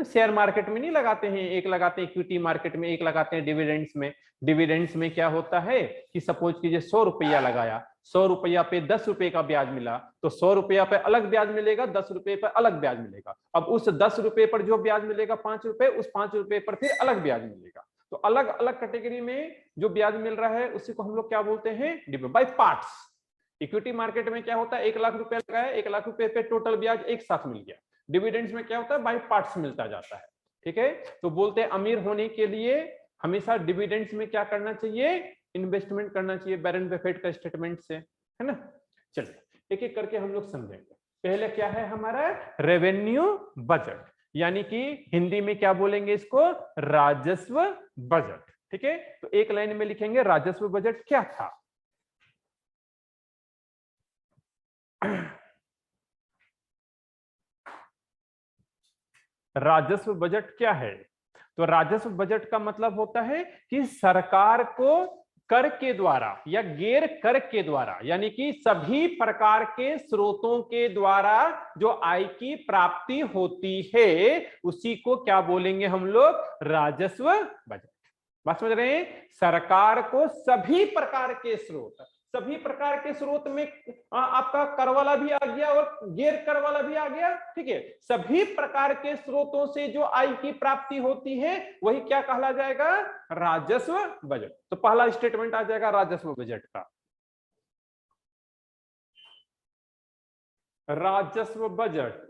A: शेयर मार्केट में नहीं लगाते हैं, एक लगाते हैं इक्विटी मार्केट में, एक लगाते हैं डिविडेंड्स में। डिविडेंड्स में क्या होता है कि सपोज कीजिए 100 रुपया लगाया, 100 रुपया पे 10 रुपए का ब्याज मिला, तो 100 रुपया पे अलग ब्याज मिलेगा, 10 रुपए पर अलग ब्याज मिलेगा। अब उस 10 रुपए पर जो ब्याज मिलेगा 5 रुपए, उस 5 रुपए पर फिर अलग ब्याज मिलेगा। तो अलग अलग कैटेगरी में जो ब्याज मिल रहा है उसी को हम लोग क्या बोलते हैं, बाय पार्ट्स। इक्विटी मार्केट में क्या होता है, 1 लाख रुपया लगाया, 1 लाख रुपए पे टोटल ब्याज एक साथ मिल गया। डिविडेंड्स में क्या होता है, बाय पार्ट्स मिलता जाता है। ठीक है, तो बोलते हैं अमीर होने के लिए हमेशा डिविडेंड्स में क्या करना चाहिए, इन्वेस्टमेंट करना चाहिए, वॉरेन बफेट का स्टेटमेंट से, है ना। चलिए एक एक करके हम लोग समझेंगे। पहले क्या है हमारा रेवेन्यू बजट, यानी कि हिंदी में क्या बोलेंगे इसको, राजस्व बजट। ठीक है, तो एक लाइन में लिखेंगे राजस्व बजट क्या था। राजस्व बजट क्या है, तो राजस्व बजट का मतलब होता है कि सरकार को कर के द्वारा या गैर कर के द्वारा, यानी कि सभी प्रकार के स्रोतों के द्वारा जो आय की प्राप्ति होती है उसी को क्या बोलेंगे हम लोग, राजस्व बजट। बात समझ रहे हैं, सरकार को सभी प्रकार के स्रोत, सभी प्रकार के स्रोत में आपका कर वाला भी आ गया और गैर कर वाला भी आ गया। ठीक है, सभी प्रकार के स्रोतों से जो आय की प्राप्ति होती है वही क्या कहला जाएगा, राजस्व बजट। तो पहला स्टेटमेंट आ जाएगा राजस्व बजट का। राजस्व बजट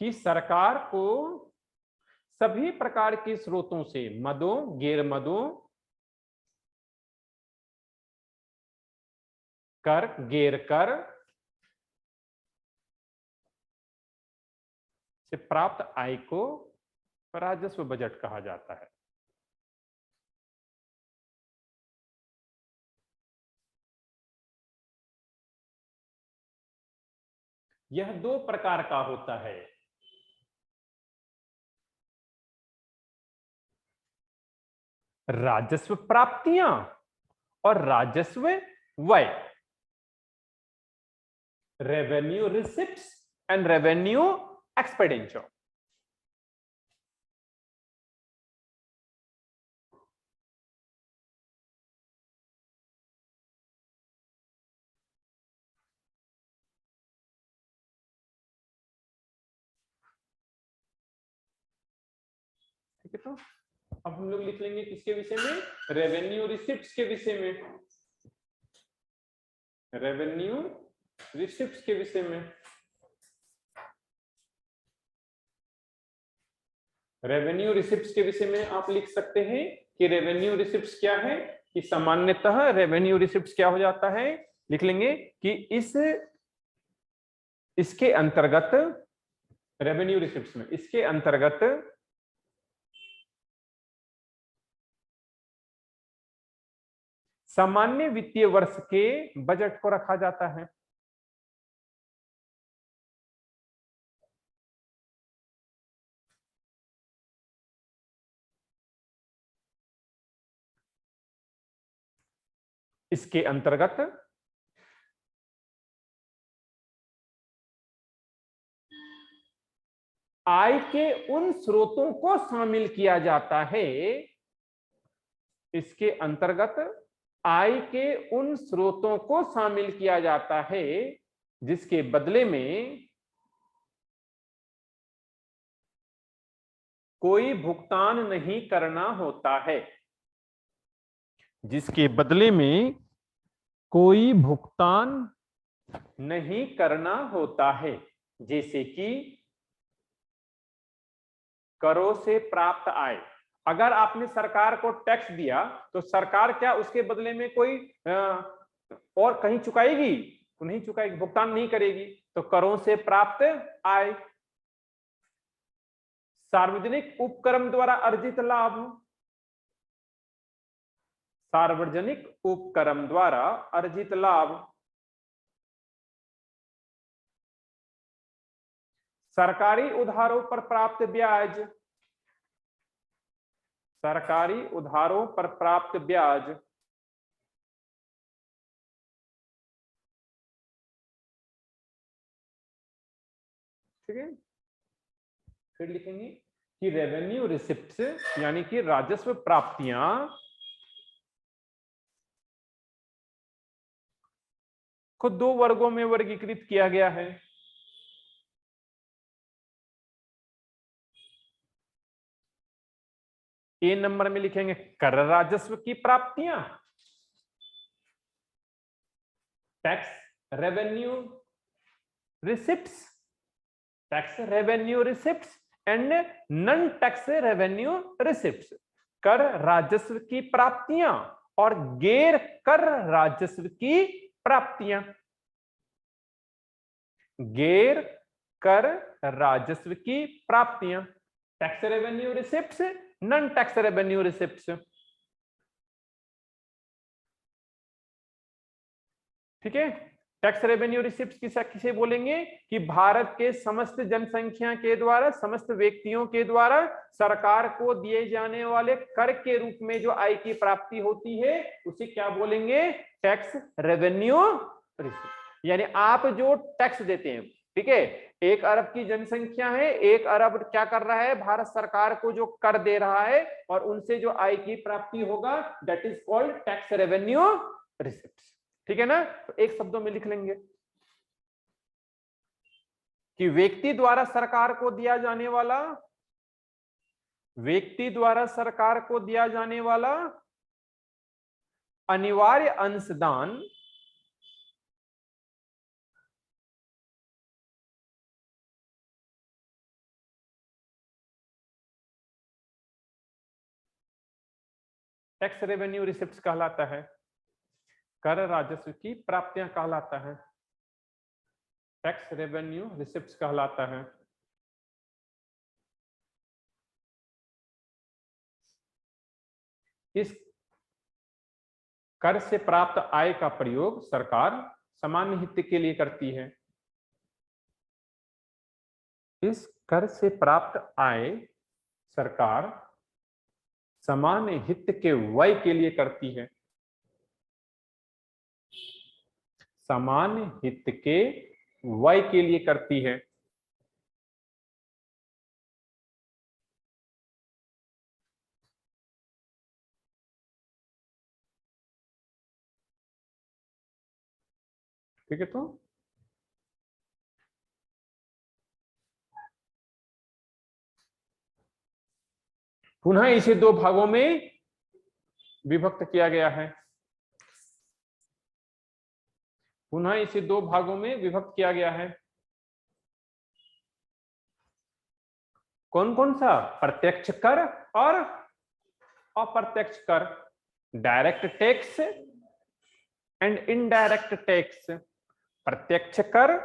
A: कि सरकार को सभी प्रकार के स्रोतों से, मदों गैर मदों, कर गैर कर से प्राप्त आय को राजस्व बजट कहा जाता है। यह 2 प्रकार का होता है, राजस्व प्राप्तियां और राजस्व व्यय, revenue receipts and revenue expenditure. ठीक है, तो अब हम लोग लिख लेंगे किसके विषय में, रेवेन्यू रिसिप्ट्स के विषय में, रेवेन्यू रिसिप्ट्स के विषय में। रेवेन्यू रिसिप्ट्स के विषय में आप लिख सकते हैं कि रेवेन्यू रिसिप्ट्स क्या है, कि सामान्यतः रेवेन्यू रिसिप्ट्स क्या हो जाता है, लिख लेंगे कि इसके अंतर्गत, रेवेन्यू रिसिप्ट्स में इसके अंतर्गत सामान्य वित्तीय वर्ष के बजट को रखा जाता है। इसके अंतर्गत आय के उन स्रोतों को शामिल किया जाता है, इसके अंतर्गत आय के उन स्रोतों को शामिल किया जाता है जिसके बदले में कोई भुगतान नहीं करना होता है, जिसके बदले में कोई भुगतान नहीं करना होता है, जैसे कि करों से प्राप्त आय। अगर आपने सरकार को टैक्स दिया तो सरकार क्या उसके बदले में कोई और कहीं चुकाएगी, तो नहीं चुकाएगी, भुगतान नहीं करेगी। तो करों से प्राप्त आय, सार्वजनिक उपक्रम द्वारा अर्जित लाभ, सार्वजनिक उपक्रम द्वारा अर्जित लाभ, सरकारी उधारों पर प्राप्त ब्याज, सरकारी उधारों पर प्राप्त ब्याज। ठीक है, फिर लिखेंगे कि रेवेन्यू रिसिप्ट्स यानी कि राजस्व प्राप्तियां को दो वर्गों में वर्गीकृत किया गया है। ए नंबर में लिखेंगे कर राजस्व की प्राप्तियां, tax revenue receipts, tax revenue receipts and non tax revenue receipts. कर राजस्व की प्राप्तियां और गैर कर राजस्व की प्राप्तियां। गैर कर राजस्व की प्राप्तियां, tax revenue receipts, non tax revenue receipts. ठीक है, टैक्स रेवेन्यू रिसिप्ट्स किसे बोलेंगे कि भारत के समस्त जनसंख्या के द्वारा, समस्त व्यक्तियों के द्वारा सरकार को दिए जाने वाले कर के रूप में जो आय की प्राप्ति होती है उसे क्या बोलेंगे, टैक्स रेवेन्यू रिसिप्ट। यानी आप जो टैक्स देते हैं, ठीक है, 1 अरब की जनसंख्या है, 1 अरब क्या कर रहा है, भारत सरकार को जो कर दे रहा है और उनसे जो आय की प्राप्ति होगा that is called tax revenue receipts. ठीक है ना, तो एक शब्दों में लिख लेंगे कि व्यक्ति द्वारा सरकार को दिया जाने वाला, व्यक्ति द्वारा सरकार को दिया जाने वाला अनिवार्य अंशदान टैक्स रेवेन्यू रिसिप्ट्स कहलाता है, कर राजस्व की प्राप्तियां कहलाता है, टैक्स रेवेन्यू रिसिप्ट्स कहलाता है। इस कर से प्राप्त आय का प्रयोग सरकार सामान्य हित के लिए करती है। इस कर से प्राप्त आय सरकार सामान्य हित के व्यय के लिए करती है, सामान्य हित के व्यय के लिए करती है। ठीक है, तो पुनः इसे 2 भागों में विभक्त किया गया है, पुनः इसे 2 भागों में विभक्त किया गया है। कौन कौन सा, प्रत्यक्ष कर और अप्रत्यक्ष कर, direct tax and indirect tax, प्रत्यक्ष कर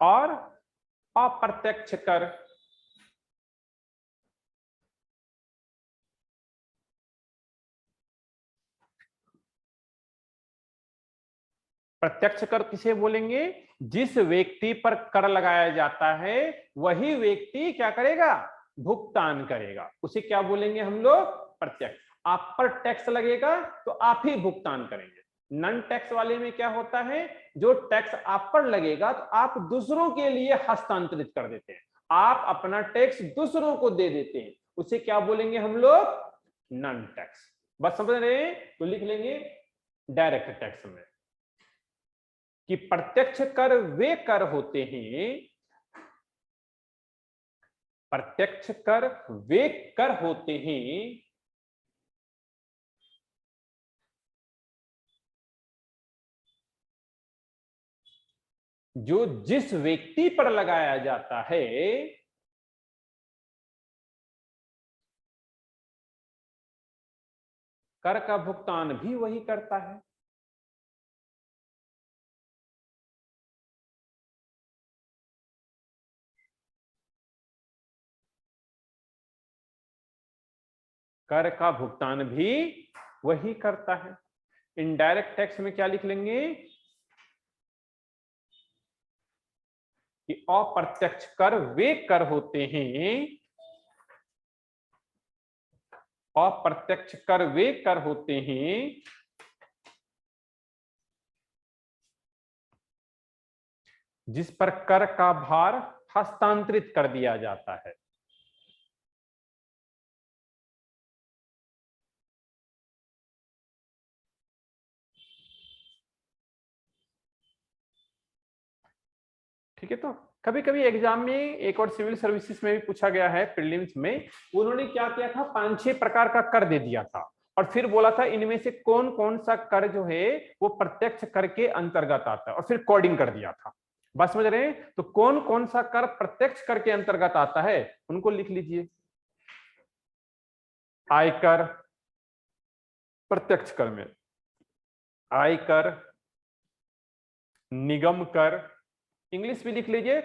A: और अप्रत्यक्ष कर। प्रत्यक्ष कर किसे बोलेंगे, जिस व्यक्ति पर कर लगाया जाता है वही व्यक्ति क्या करेगा, भुगतान करेगा, उसे क्या बोलेंगे हम लोग, प्रत्यक्ष। आप पर टैक्स लगेगा तो आप ही भुगतान करेंगे। नॉन टैक्स वाले में क्या होता है, जो टैक्स आप पर लगेगा तो आप दूसरों के लिए हस्तांतरित कर देते हैं, आप अपना टैक्स दूसरों को दे देते हैं, उसे क्या बोलेंगे हम लोग, नॉन टैक्स। बस समझ रहे हैं, तो लिख लेंगे डायरेक्ट टैक्स में कि प्रत्यक्ष कर वे कर होते हैं, प्रत्यक्ष कर वे कर होते हैं जो जिस व्यक्ति पर लगाया जाता है कर का भुगतान भी वही करता है। कर का भुगतान भी वही करता है। इनडायरेक्ट टैक्स में क्या लिख लेंगे कि अप्रत्यक्ष कर वे कर होते हैं अप्रत्यक्ष कर वे कर होते हैं जिस पर कर का भार हस्तांतरित कर दिया जाता है। ठीक है, तो कभी कभी एग्जाम में एक और सिविल सर्विसेज में भी पूछा गया है, प्रीलिम्स में उन्होंने क्या किया था, 5-6 प्रकार का कर दे दिया था और फिर बोला था इनमें से कौन कौन सा कर जो है वो प्रत्यक्ष कर के अंतर्गत आता है, और फिर कोडिंग कर दिया था। बात समझ रहे हैं? तो कौन कौन सा कर प्रत्यक्ष कर के अंतर्गत आता है उनको लिख लीजिए। आयकर, प्रत्यक्ष कर में आयकर, निगम कर, इंग्लिश भी लिख लीजिए,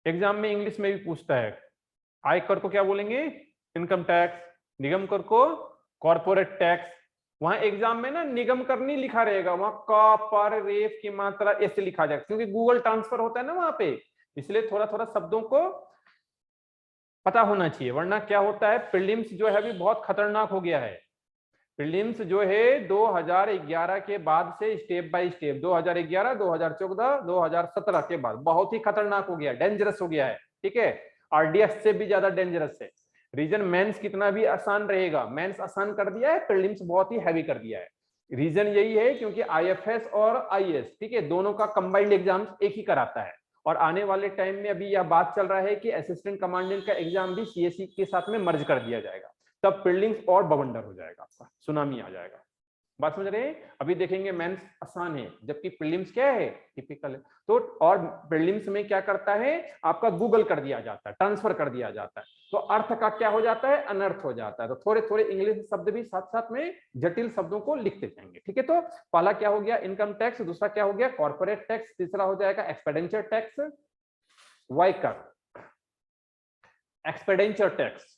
A: एग्जाम में इंग्लिश में भी पूछता है। आयकर को क्या बोलेंगे? Income tax. निगम कर को कॉर्पोरेट टैक्स। वहां एग्जाम में ना निगम कर नहीं लिखा रहेगा, वहां क पर रेफ की मात्रा ऐसे लिखा जाएगा, क्योंकि गूगल ट्रांसफर होता है ना वहां पे, इसलिए थोड़ा थोड़ा शब्दों को पता होना चाहिए, वरना क्या होता है प्रीलिम्स जो है अभी बहुत खतरनाक हो गया है। प्रीलिम्स जो है 2011 के बाद से स्टेप बाय स्टेप 2011, 2014, 2017 के बाद बहुत ही खतरनाक हो गया, डेंजरस हो गया है। ठीक है, आरडीएस से भी ज्यादा डेंजरस है। रीजन मेंस कितना भी आसान रहेगा, मेंस आसान कर दिया है, प्रीलिम्स बहुत ही हैवी कर दिया है। रीजन यही है क्योंकि आईएफएस और आईएएस, ठीक है, दोनों का कंबाइंड एग्जाम एक ही कराता है, और आने वाले टाइम में अभी यह बात चल रहा है कि असिस्टेंट कमांडेंट का एग्जाम भी सीएससी के साथ में मर्ज कर दिया जाएगा, तब प्रीलिम्स और बवंडर हो जाएगा, आपका सुनामी आ जाएगा। बात समझ रहे हैं? अभी देखेंगे मेंस आसान है, जबकि प्रीलिम्स क्या है, टिपिकल है। तो और प्रीलिम्स में क्या करता है, आपका गूगल कर दिया जाता है, ट्रांसफर कर दिया जाता है, तो अर्थ का क्या हो जाता है, अनर्थ हो जाता है। तो थोड़े थोड़े इंग्लिश शब्द भी साथ साथ में जटिल शब्दों को लिखते जाएंगे। ठीक है, तो पहला क्या हो गया, इनकम टैक्स, दूसरा क्या हो गया, कॉर्पोरेट टैक्स, तीसरा हो जाएगा expenditure tax, Waikar, expenditure tax,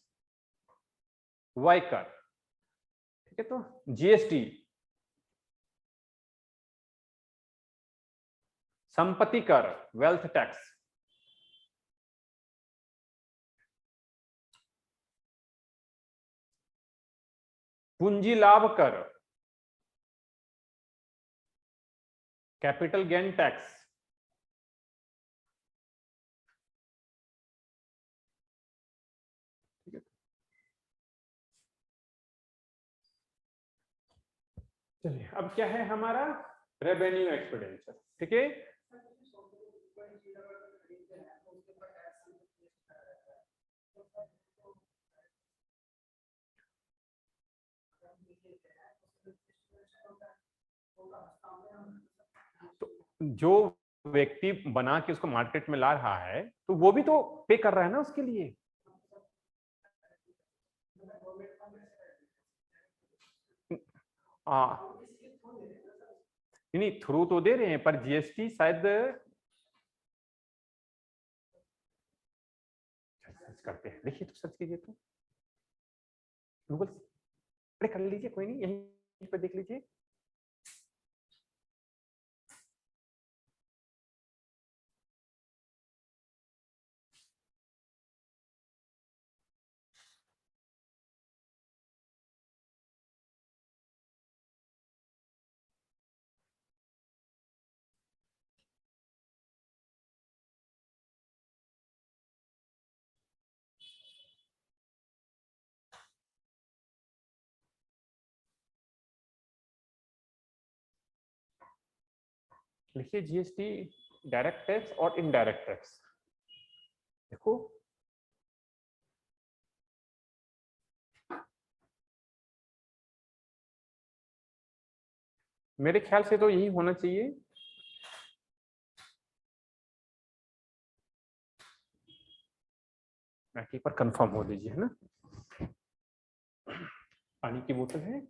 A: Waikar. ठीक है, तो जीएसटी, संपत्ति कर, वेल्थ टैक्स, पूंजी लाभ कर, कैपिटल गेन टैक्स, चलिए अब क्या है हमारा, रेवेन्यू एक्सपेंडिचर। ठीक है, तो जो व्यक्ति बना के उसको मार्केट में ला रहा है तो वो भी तो पे कर रहा है ना उसके लिए। नहीं, थ्रू तो दे रहे हैं, पर जीएसटी शायद सर्च करते हैं, देखिए तो सर्च कीजिए, तो गूगल अरे कर लीजिए, कोई नहीं, यहीं पे देख लीजिए। लिखिए जीएसटी, डायरेक्ट टैक्स और इनडायरेक्ट टैक्स। देखो मेरे ख्याल से तो यही होना चाहिए। एक बार कंफर्म हो लीजिए, है ना। पानी की बोतल है।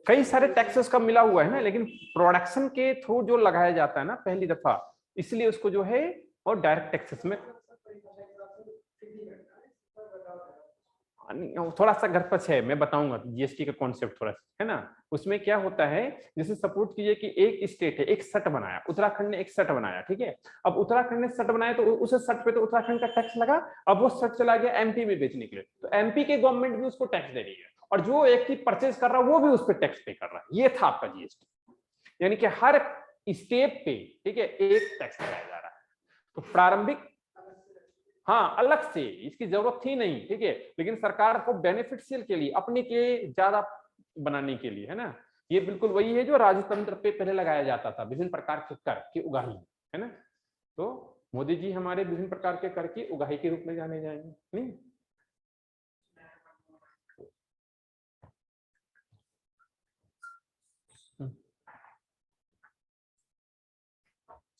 A: कई सारे टैक्सेस का मिला हुआ है ना, लेकिन प्रोडक्शन के थ्रू जो लगाया जाता है ना पहली दफा, इसलिए उसको जो है और डायरेक्ट टैक्सेस में थोड़ा सा घर पर है, मैं बताऊंगा जीएसटी का कॉन्सेप्ट थोड़ा सा है ना। उसमें क्या होता है, जैसे सपोर्ट कीजिए कि एक स्टेट है, एक सट बनाया, उत्तराखंड ने एक सट बनाया, ठीक है। अब उत्तराखंड ने सट बनाया तो उस सट पे तो उत्तराखंड का टैक्स लगा। अब वो सट चला गया एमपी में बेचने के लिए, तो एमपी के गवर्नमेंट भी उसको टैक्स दे रही है, और जो व्यक्ति परचेज कर रहा है वो भी उस पर टैक्स पे कर रहा है। ये था आपका जीएसटी, यानी कि हर स्टेप पे, ठीक है, एक टैक्स लगाया जा रहा है। तो प्रारंभिक, हाँ, अलग से इसकी जरूरत थी नहीं, ठीक है, लेकिन सरकार को बेनिफिशियल के लिए, अपने के ज्यादा बनाने के लिए, है ना। ये बिल्कुल वही है जो राजतंत्र पे पहले लगाया जाता था, विभिन्न प्रकार के कर की उगाही, है ना। तो मोदी जी हमारे विभिन्न प्रकार के कर की उगाही के रूप में जाने जाएंगे, नहीं।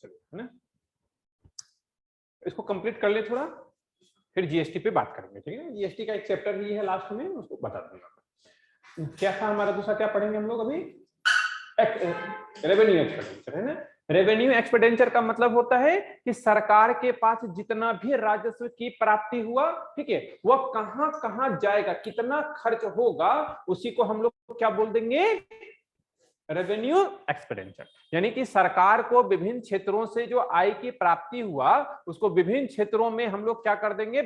A: चलो, है ना, इसको कंप्लीट कर ले थोड़ा, फिर जीएसटी पे बात करेंगे, ठीक है। जीएसटी का एक चैप्टर ही है लास्ट में, उसको बता दूंगा। क्या था हमारा दूसरा, क्या पढ़ेंगे हम लोग अभी, रेवेन्यू एक्सपेंडिचर, है ना। रेवेन्यू एक्सपेंडिचर का मतलब होता है कि सरकार के पास जितना भी राजस्व की प्राप्ति हुआ, ठीक है, वह कहां कहां जाएगा, कितना खर्च होगा, उसी को हम लोग क्या बोल देंगे, रेवेन्यू एक्सपेंडिचर। यानी कि सरकार को विभिन्न क्षेत्रों से जो आय की प्राप्ति हुआ, उसको विभिन्न क्षेत्रों में हम लोग क्या कर देंगे,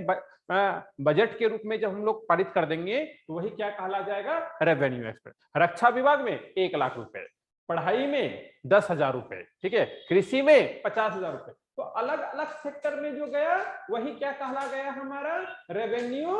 A: बजट के रूप में जब हम लोग पारित कर देंगे, तो वही क्या कहला जाएगा, रेवेन्यू एक्सपेंडिचर। रक्षा विभाग में 1 लाख रुपए, पढ़ाई में 10,000 रुपए, ठीक है, कृषि में 50,000 रुपए। तो अलग अलग सेक्टर में जो गया वही क्या कहला गया, हमारा रेवेन्यू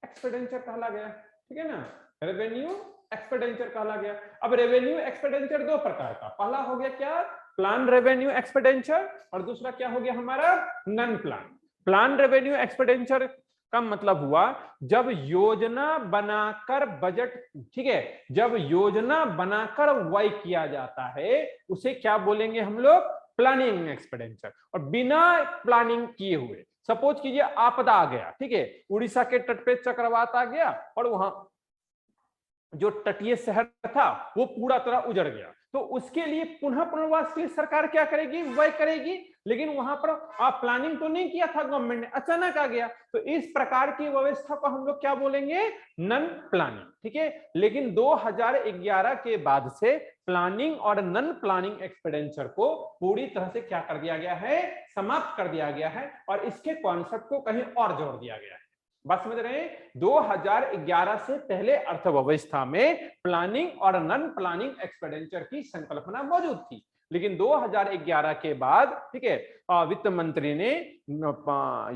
A: एक्सपेंडिचर कहला गया, ठीक है ना, रेवेन्यू एक्सपेंडिचर कहला गया। अब रेवेन्यू एक्सपेंडिचर दो प्रकार का, पहला हो गया क्या, प्लान रेवेन्यू एक्सपेंडिचर, और दूसरा क्या हो गया हमारा, non plan. Plan revenue expenditure का मतलब हुआ जब योजना बनाकर बजट, ठीक है, जब योजना बनाकर व्यय किया जाता है उसे क्या बोलेंगे हम लोग, प्लानिंग एक्सपेंडिचर। और बिना प्लानिंग किए हुए, सपोज कीजिए आपदा आ गया, ठीक है, उड़ीसा के तट पे चक्रवात आ गया और वहां जो तटीय शहर था वो पूरा तरह उजड़ गया, तो उसके लिए पुनः पुनर्वास के लिए सरकार क्या करेगी, व्यय करेगी। लेकिन वहां पर आप प्लानिंग तो नहीं किया था गवर्नमेंट ने, अचानक आ गया, तो इस प्रकार की व्यवस्था को हम लोग क्या बोलेंगे, नॉन प्लानिंग, ठीक है। लेकिन 2011 के बाद से प्लानिंग और नॉन प्लानिंग एक्सपेंडिचर को पूरी तरह से क्या कर दिया गया है, समाप्त कर दिया गया है, और इसके कॉन्सेप्ट को कहीं और जोड़ दिया गया है। बात समझ रहे हैं, 2011 से पहले अर्थव्यवस्था में प्लानिंग और नॉन प्लानिंग एक्सपेंडिचर की संकल्पना मौजूद थी, लेकिन 2011 के बाद, ठीक है, वित्त मंत्री ने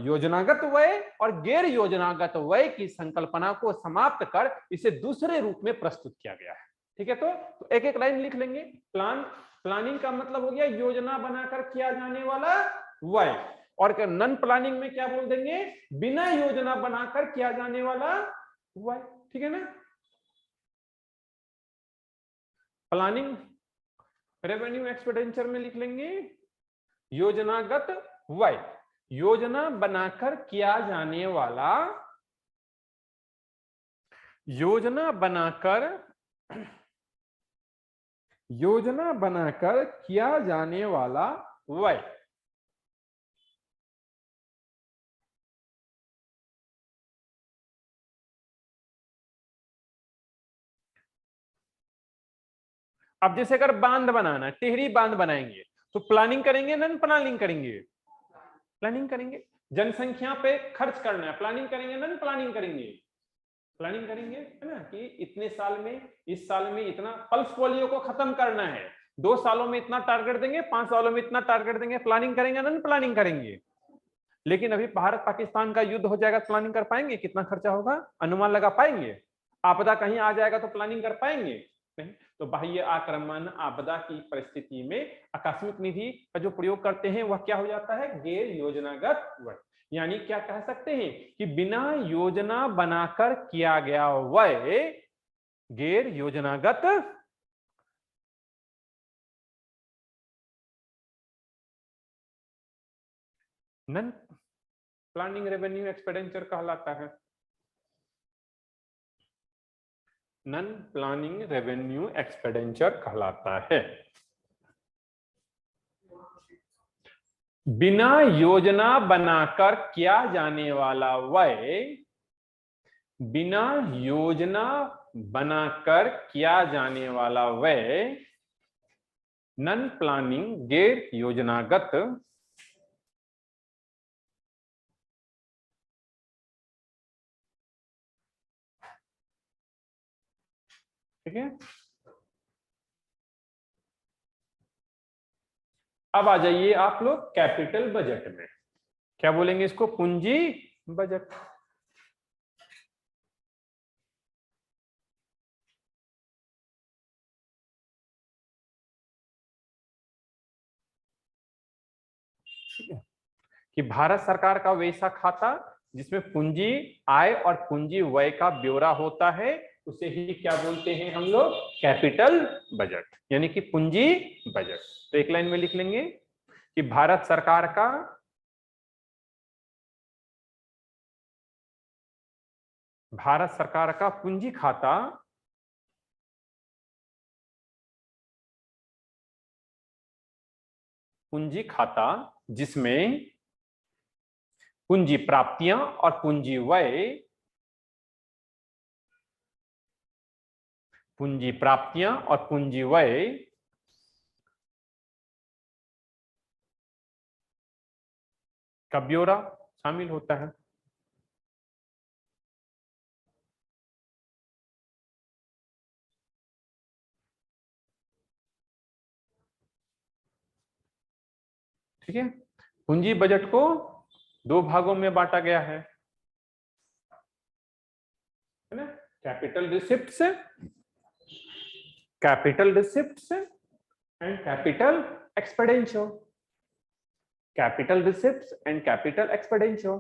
A: योजनागत व्यय और गैर योजनागत व्यय की संकल्पना को समाप्त कर इसे दूसरे रूप में प्रस्तुत किया गया है, ठीक है। तो एक एक लाइन लिख लेंगे। प्लानिंग का मतलब हो गया योजना बनाकर किया जाने वाला व्यय, और नॉन प्लानिंग में क्या बोल देंगे, बिना योजना बनाकर किया जाने वाला व्यय, ठीक है ना। प्लानिंग रेवेन्यू एक्सपेंडिचर में लिख लेंगे योजनागत व्यय, योजना बनाकर किया जाने वाला, योजना बनाकर किया जाने वाला व्यय। अब जैसे अगर बांध बनाना, टिहरी बांध बनाएंगे तो प्लानिंग करेंगे, नॉन प्लानिंग करेंगे, प्लानिंग करेंगे। जनसंख्या पे खर्च करना है, प्लानिंग करेंगे, नॉन प्लानिंग करेंगे, प्लानिंग करेंगे, है ना, कि इतने साल में, इस साल में इतना, पल्स पोलियो को खत्म करना है, 2 सालों में इतना टारगेट देंगे, 5 सालों में इतना टारगेट देंगे, प्लानिंग करेंगे, नॉन प्लानिंग करेंगे। लेकिन अभी भारत पाकिस्तान का युद्ध हो जाएगा, प्लानिंग कर पाएंगे, कितना खर्चा होगा, अनुमान लगा पाएंगे। आपदा कहीं आ जाएगा तो प्लानिंग कर पाएंगे, नहीं। तो बाह्य आक्रमण, आपदा की परिस्थिति में आकस्मिक निधि का जो प्रयोग करते हैं वह क्या हो जाता है, गैर योजनागत व्यय। यानी क्या कह सकते हैं कि बिना योजना बनाकर किया गया व्यय गैर योजनागत नन प्लानिंग रेवेन्यू एक्सपेंडिचर कहलाता है। नन प्लानिंग रेवेन्यू एक्सपेंडिचर कहलाता है। बिना योजना बनाकर किया जाने वाला व्यय, बिना योजना बनाकर किया जाने वाला व्यय नन प्लानिंग, गैर योजनागत, ठीक है। अब आ जाइए आप लोग कैपिटल बजट में। क्या बोलेंगे इसको? पूंजी बजट। कि भारत सरकार का वैसा खाता जिसमें पूंजी आय और पूंजी व्यय का ब्यौरा होता है, उसे ही क्या बोलते हैं हम लोग? कैपिटल बजट, यानी कि पूंजी बजट। तो एक लाइन में लिख लेंगे कि भारत सरकार का पूंजी खाता जिसमें पूंजी प्राप्तियां और पूंजी व्यय, पूंजी प्राप्तियां और पूंजी व्यय का ब्यौरा शामिल होता है। ठीक है। पूंजी बजट को दो भागों में बांटा गया है ना? Capital receipts and capital expenditure. Capital receipts and capital expenditure.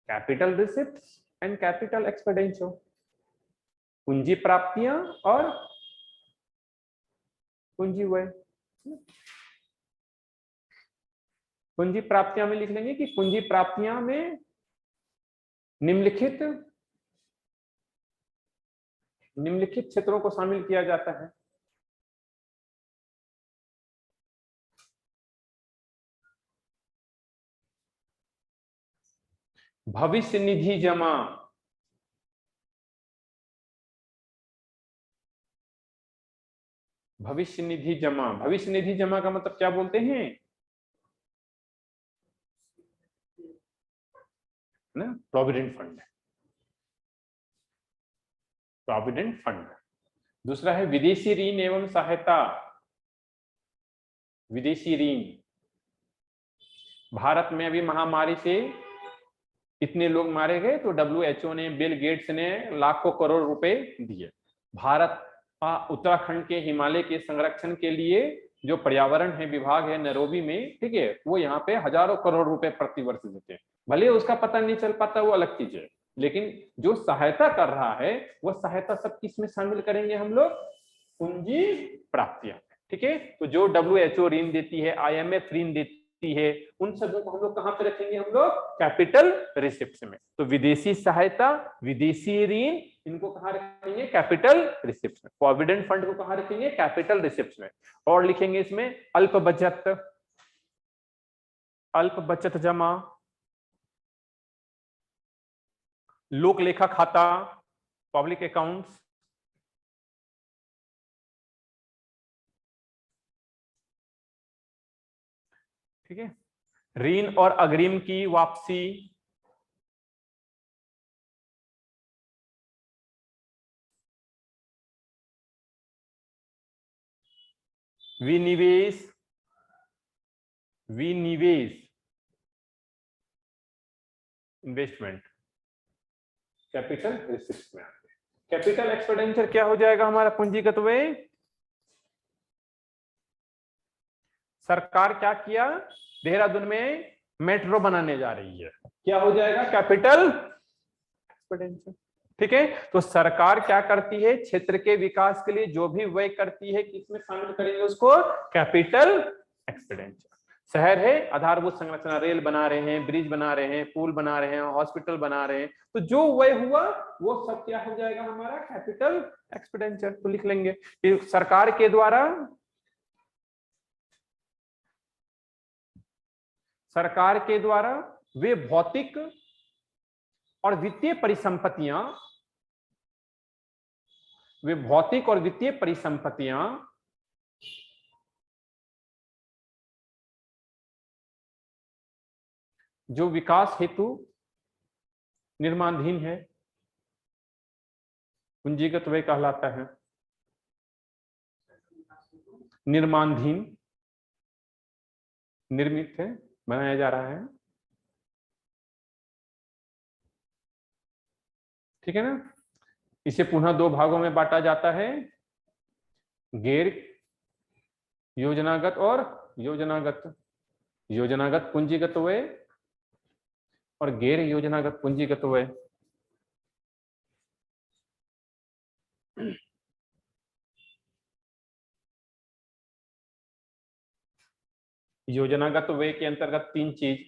A: Capital receipts and capital expenditure. पूंजी प्राप्तियां और पूंजी व्यय। पूंजी प्राप्तियां में लिख लेंगे कि पूंजी प्राप्तियां में निम्नलिखित क्षेत्रों को शामिल किया जाता है। भविष्य निधि जमा, भविष्य निधि जमा। भविष्य निधि जमा का मतलब क्या बोलते हैं ना? Provident fund. Provident fund. दूसरा है विदेशी ऋण एवं सहायता। विदेशी ऋण, भारत में अभी महामारी से इतने लोग मारे गए तो WHO ने, बिल गेट्स ने लाखों करोड़ रुपए दिए। भारत उत्तराखंड के हिमालय के संरक्षण के लिए जो पर्यावरण है विभाग है नैरोबी में, ठीक है, वो यहाँ पे हजारों करोड़ रुपए प्रतिवर्ष देते हैं। भले उसका पता नहीं चल पाता, वो अलग चीज है, लेकिन जो सहायता कर रहा है वो सहायता सब किसमें शामिल करेंगे हम लोग? पूंजी प्राप्तियां। ठीक है। तो जो WHO ऋण देती है, IMF ऋण देती है, उन सबों को हम लोग कहां पे रखेंगे? हम लोग कैपिटल रिसिप्ट्स में। तो विदेशी सहायता, विदेशी ऋण, इनको कहां रखेंगे? कैपिटल रिसिप्ट्स में। प्रोविडेंट फंड को कहां रखेंगे? कैपिटल रिसिप्ट्स में। और लिखेंगे इसमें अल्प बचत जमा, लोक लेखा खाता, पब्लिक अकाउंट्स, ठीक है, ऋण और अग्रिम की वापसी, विनिवेश इन्वेस्टमेंट, कैपिटल रिसिप्ट्स में आते हैं। कैपिटल एक्सपेंडिचर क्या हो जाएगा हमारा? पूंजीगत व्यय। सरकार क्या किया? देहरादून में मेट्रो बनाने जा रही है, क्या हो जाएगा? Capital expenditure. ठीक है। तो सरकार क्या करती है? क्षेत्र के विकास के लिए जो भी व्यय करती है, किसमें शामिल करेंगे उसको? Capital expenditure. शहर है, आधारभूत संरचना, रेल बना रहे हैं, ब्रिज बना रहे हैं, पुल बना रहे हैं, हॉस्पिटल बना रहे हैं, तो जो व्यय हुआ वो सब क्या हो जाएगा हमारा कैपिटल एक्सपेंडिचर। तो लिख लेंगे कि सरकार के द्वारा वे भौतिक और वित्तीय परिसंपत्तियां जो विकास हेतु निर्माणाधीन है, पूंजीगत व्यय कहलाता है। निर्माणाधीन, निर्मित है, बनाया जा रहा है, ठीक है ना। इसे पुनः दो भागों में बांटा जाता है, गैर योजनागत और योजनागत पूंजीगत व्यय और गैर योजनागत पूंजीगत व्यय। योजनागत व्यय के अंतर्गत तीन चीज,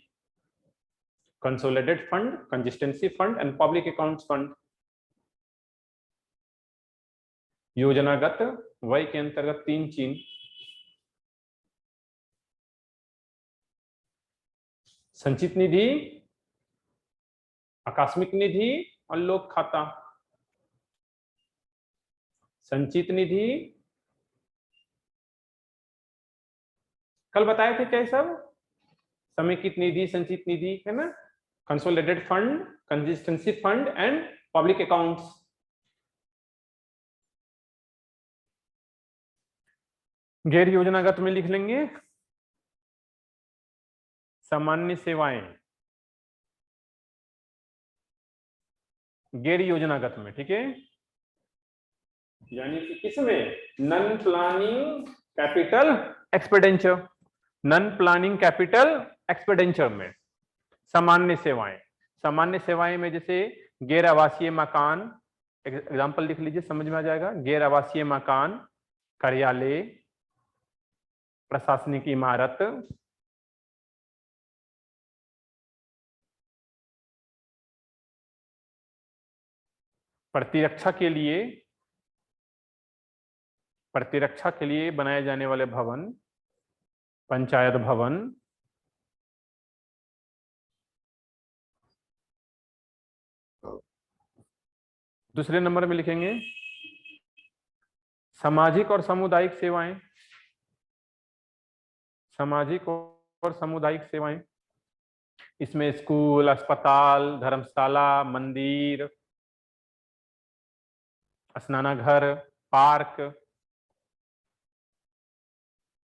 A: consolidated fund, consistency fund and public accounts fund. योजनागत व्यय के अंतर्गत तीन चीज, संचित निधि, आकस्मिक निधि और लोक खाता। संचित निधि कल बताए थे क्या सब, समेकित निधि, संचित निधि, है ना, consolidated fund, consistency fund and public accounts. गैर योजनागत में लिख लेंगे सामान्य सेवाएं, गैर योजनागत में, ठीक है, यानी कि किसमें, non planning capital expenditure, non planning capital expenditure में सामान्य सेवाएं। सामान्य सेवाएं में जैसे गैर आवासीय मकान, एग्जांपल लिख लीजिए, समझ में आ जाएगा। गैर आवासीय मकान, कार्यालय, प्रशासनिक इमारत, प्रतिरक्षा के लिए बनाए जाने वाले भवन, पंचायत भवन, दूसरे नंबर में लिखेंगे सामाजिक और सामुदायिक सेवाएं, सामाजिक और सामुदायिक सेवाएं, इसमें स्कूल, अस्पताल, धर्मशाला, मंदिर, स्नानाघर, पार्क।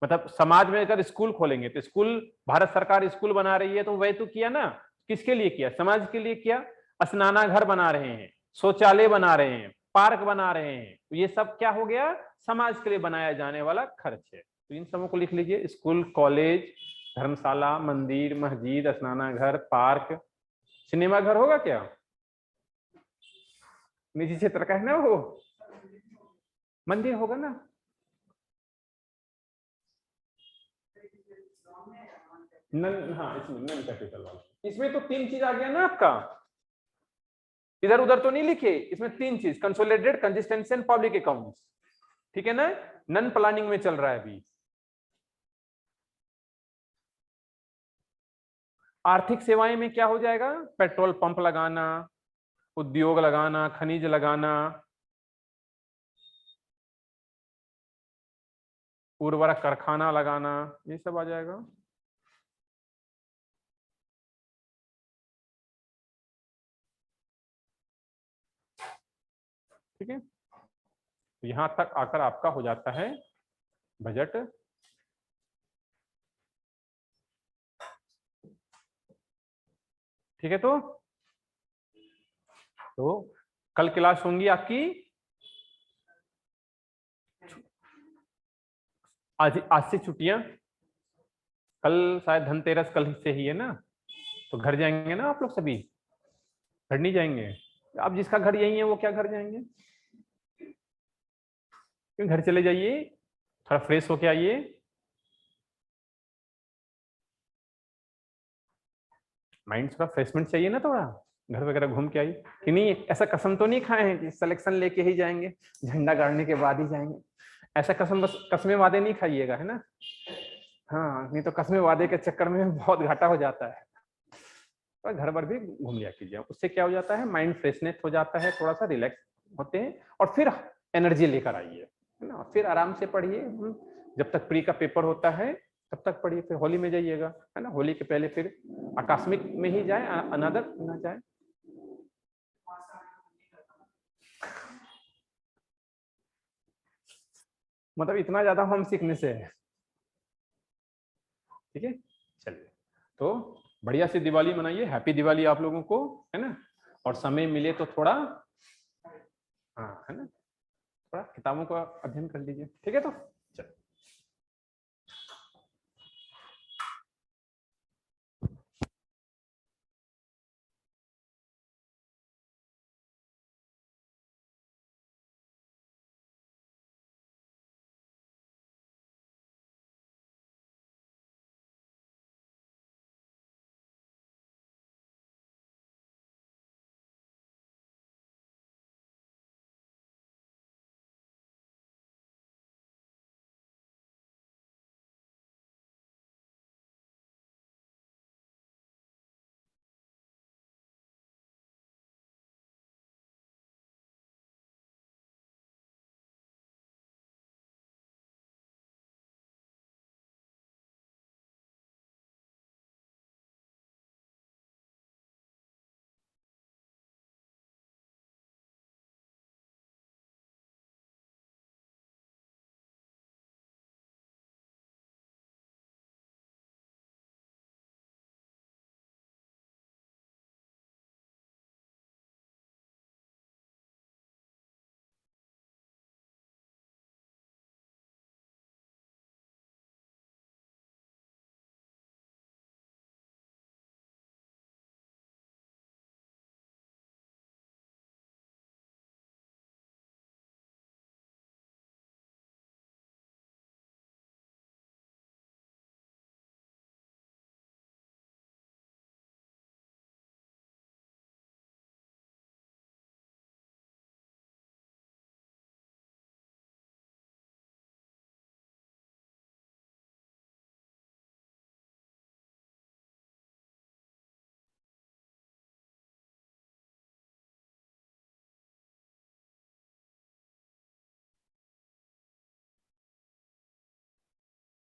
A: मतलब समाज में अगर स्कूल खोलेंगे तो स्कूल, भारत सरकार स्कूल बना रही है तो वह तो किया ना, किसके लिए किया, समाज के लिए किया। स्नानाघर बना रहे हैं, शौचालय बना रहे हैं, पार्क बना रहे हैं, तो ये सब क्या हो गया, समाज के लिए बनाया जाने वाला खर्च है। तो इन सबों को लिख लीजिए, स्कूल, कॉलेज, धर्मशाला, मंदिर, मस्जिद, स्नानाघर, पार्क। सिनेमा घर होगा क्या, निजी क्षेत्र का है ना वो, मंदिर होगा ना। नन, हाँ इसमें नन कैपिटल वाला, इसमें तो तीन चीज आ गया ना आपका, इधर उधर तो नहीं लिखे, इसमें तीन चीज, consolidated, consistency and public accounts, ठीक है ना। नन प्लानिंग में चल रहा है अभी। आर्थिक सेवाएं में क्या हो जाएगा, पेट्रोल पंप लगाना, उद्योग लगाना, खनिज लगाना, उर्वरक कारखाना लगाना, ये सब आ जाएगा। ठीक है, तो यहां तक आकर आपका हो जाता है बजट। ठीक है, तो कल क्लास होंगी आपकी, आज से छुट्टियां, कल शायद धनतेरस कल से ही है ना, तो घर जाएंगे ना आप लोग सभी, घर नहीं जाएंगे। आप जिसका घर यही है वो क्या घर जाएंगे, क्यों, घर चले जाइए, थोड़ा फ्रेश होके आइए। माइंड थोड़ा फ्रेशमेंट चाहिए ना, थोड़ा घर वगैरह घूम के आई कि नहीं? ऐसा कसम तो नहीं खाए हैं कि सिलेक्शन लेके ही जाएंगे, झंडा गाड़ने के बाद ही जाएंगे? ऐसा कसम, बस कसमे वादे नहीं खाइएगा, है ना? हाँ, नहीं तो कसमे वादे के चक्कर में बहुत घाटा हो जाता है। और घर भर भी घूम लिया कीजिए, उससे क्या हो जाता है, माइंड फ्रेशनेस हो जाता है, थोड़ा सा रिलैक्स होते हैं और फिर एनर्जी लेकर आइए, है ना? फिर आराम से पढ़िए, जब तक प्री का पेपर होता है तब तक पढ़िए, फिर होली में जाइएगा, है ना? होली के पहले फिर आकस्मिक में ही जाए, अनदर ना जाए। मतलब इतना ज्यादा होम सीखने से है। ठीक है, चलिए, तो बढ़िया से दिवाली मनाइए, हैप्पी दिवाली आप लोगों को, है ना? और समय मिले तो थोड़ा, हाँ, है ना, थोड़ा किताबों का अध्ययन कर लीजिए, ठीक है? तो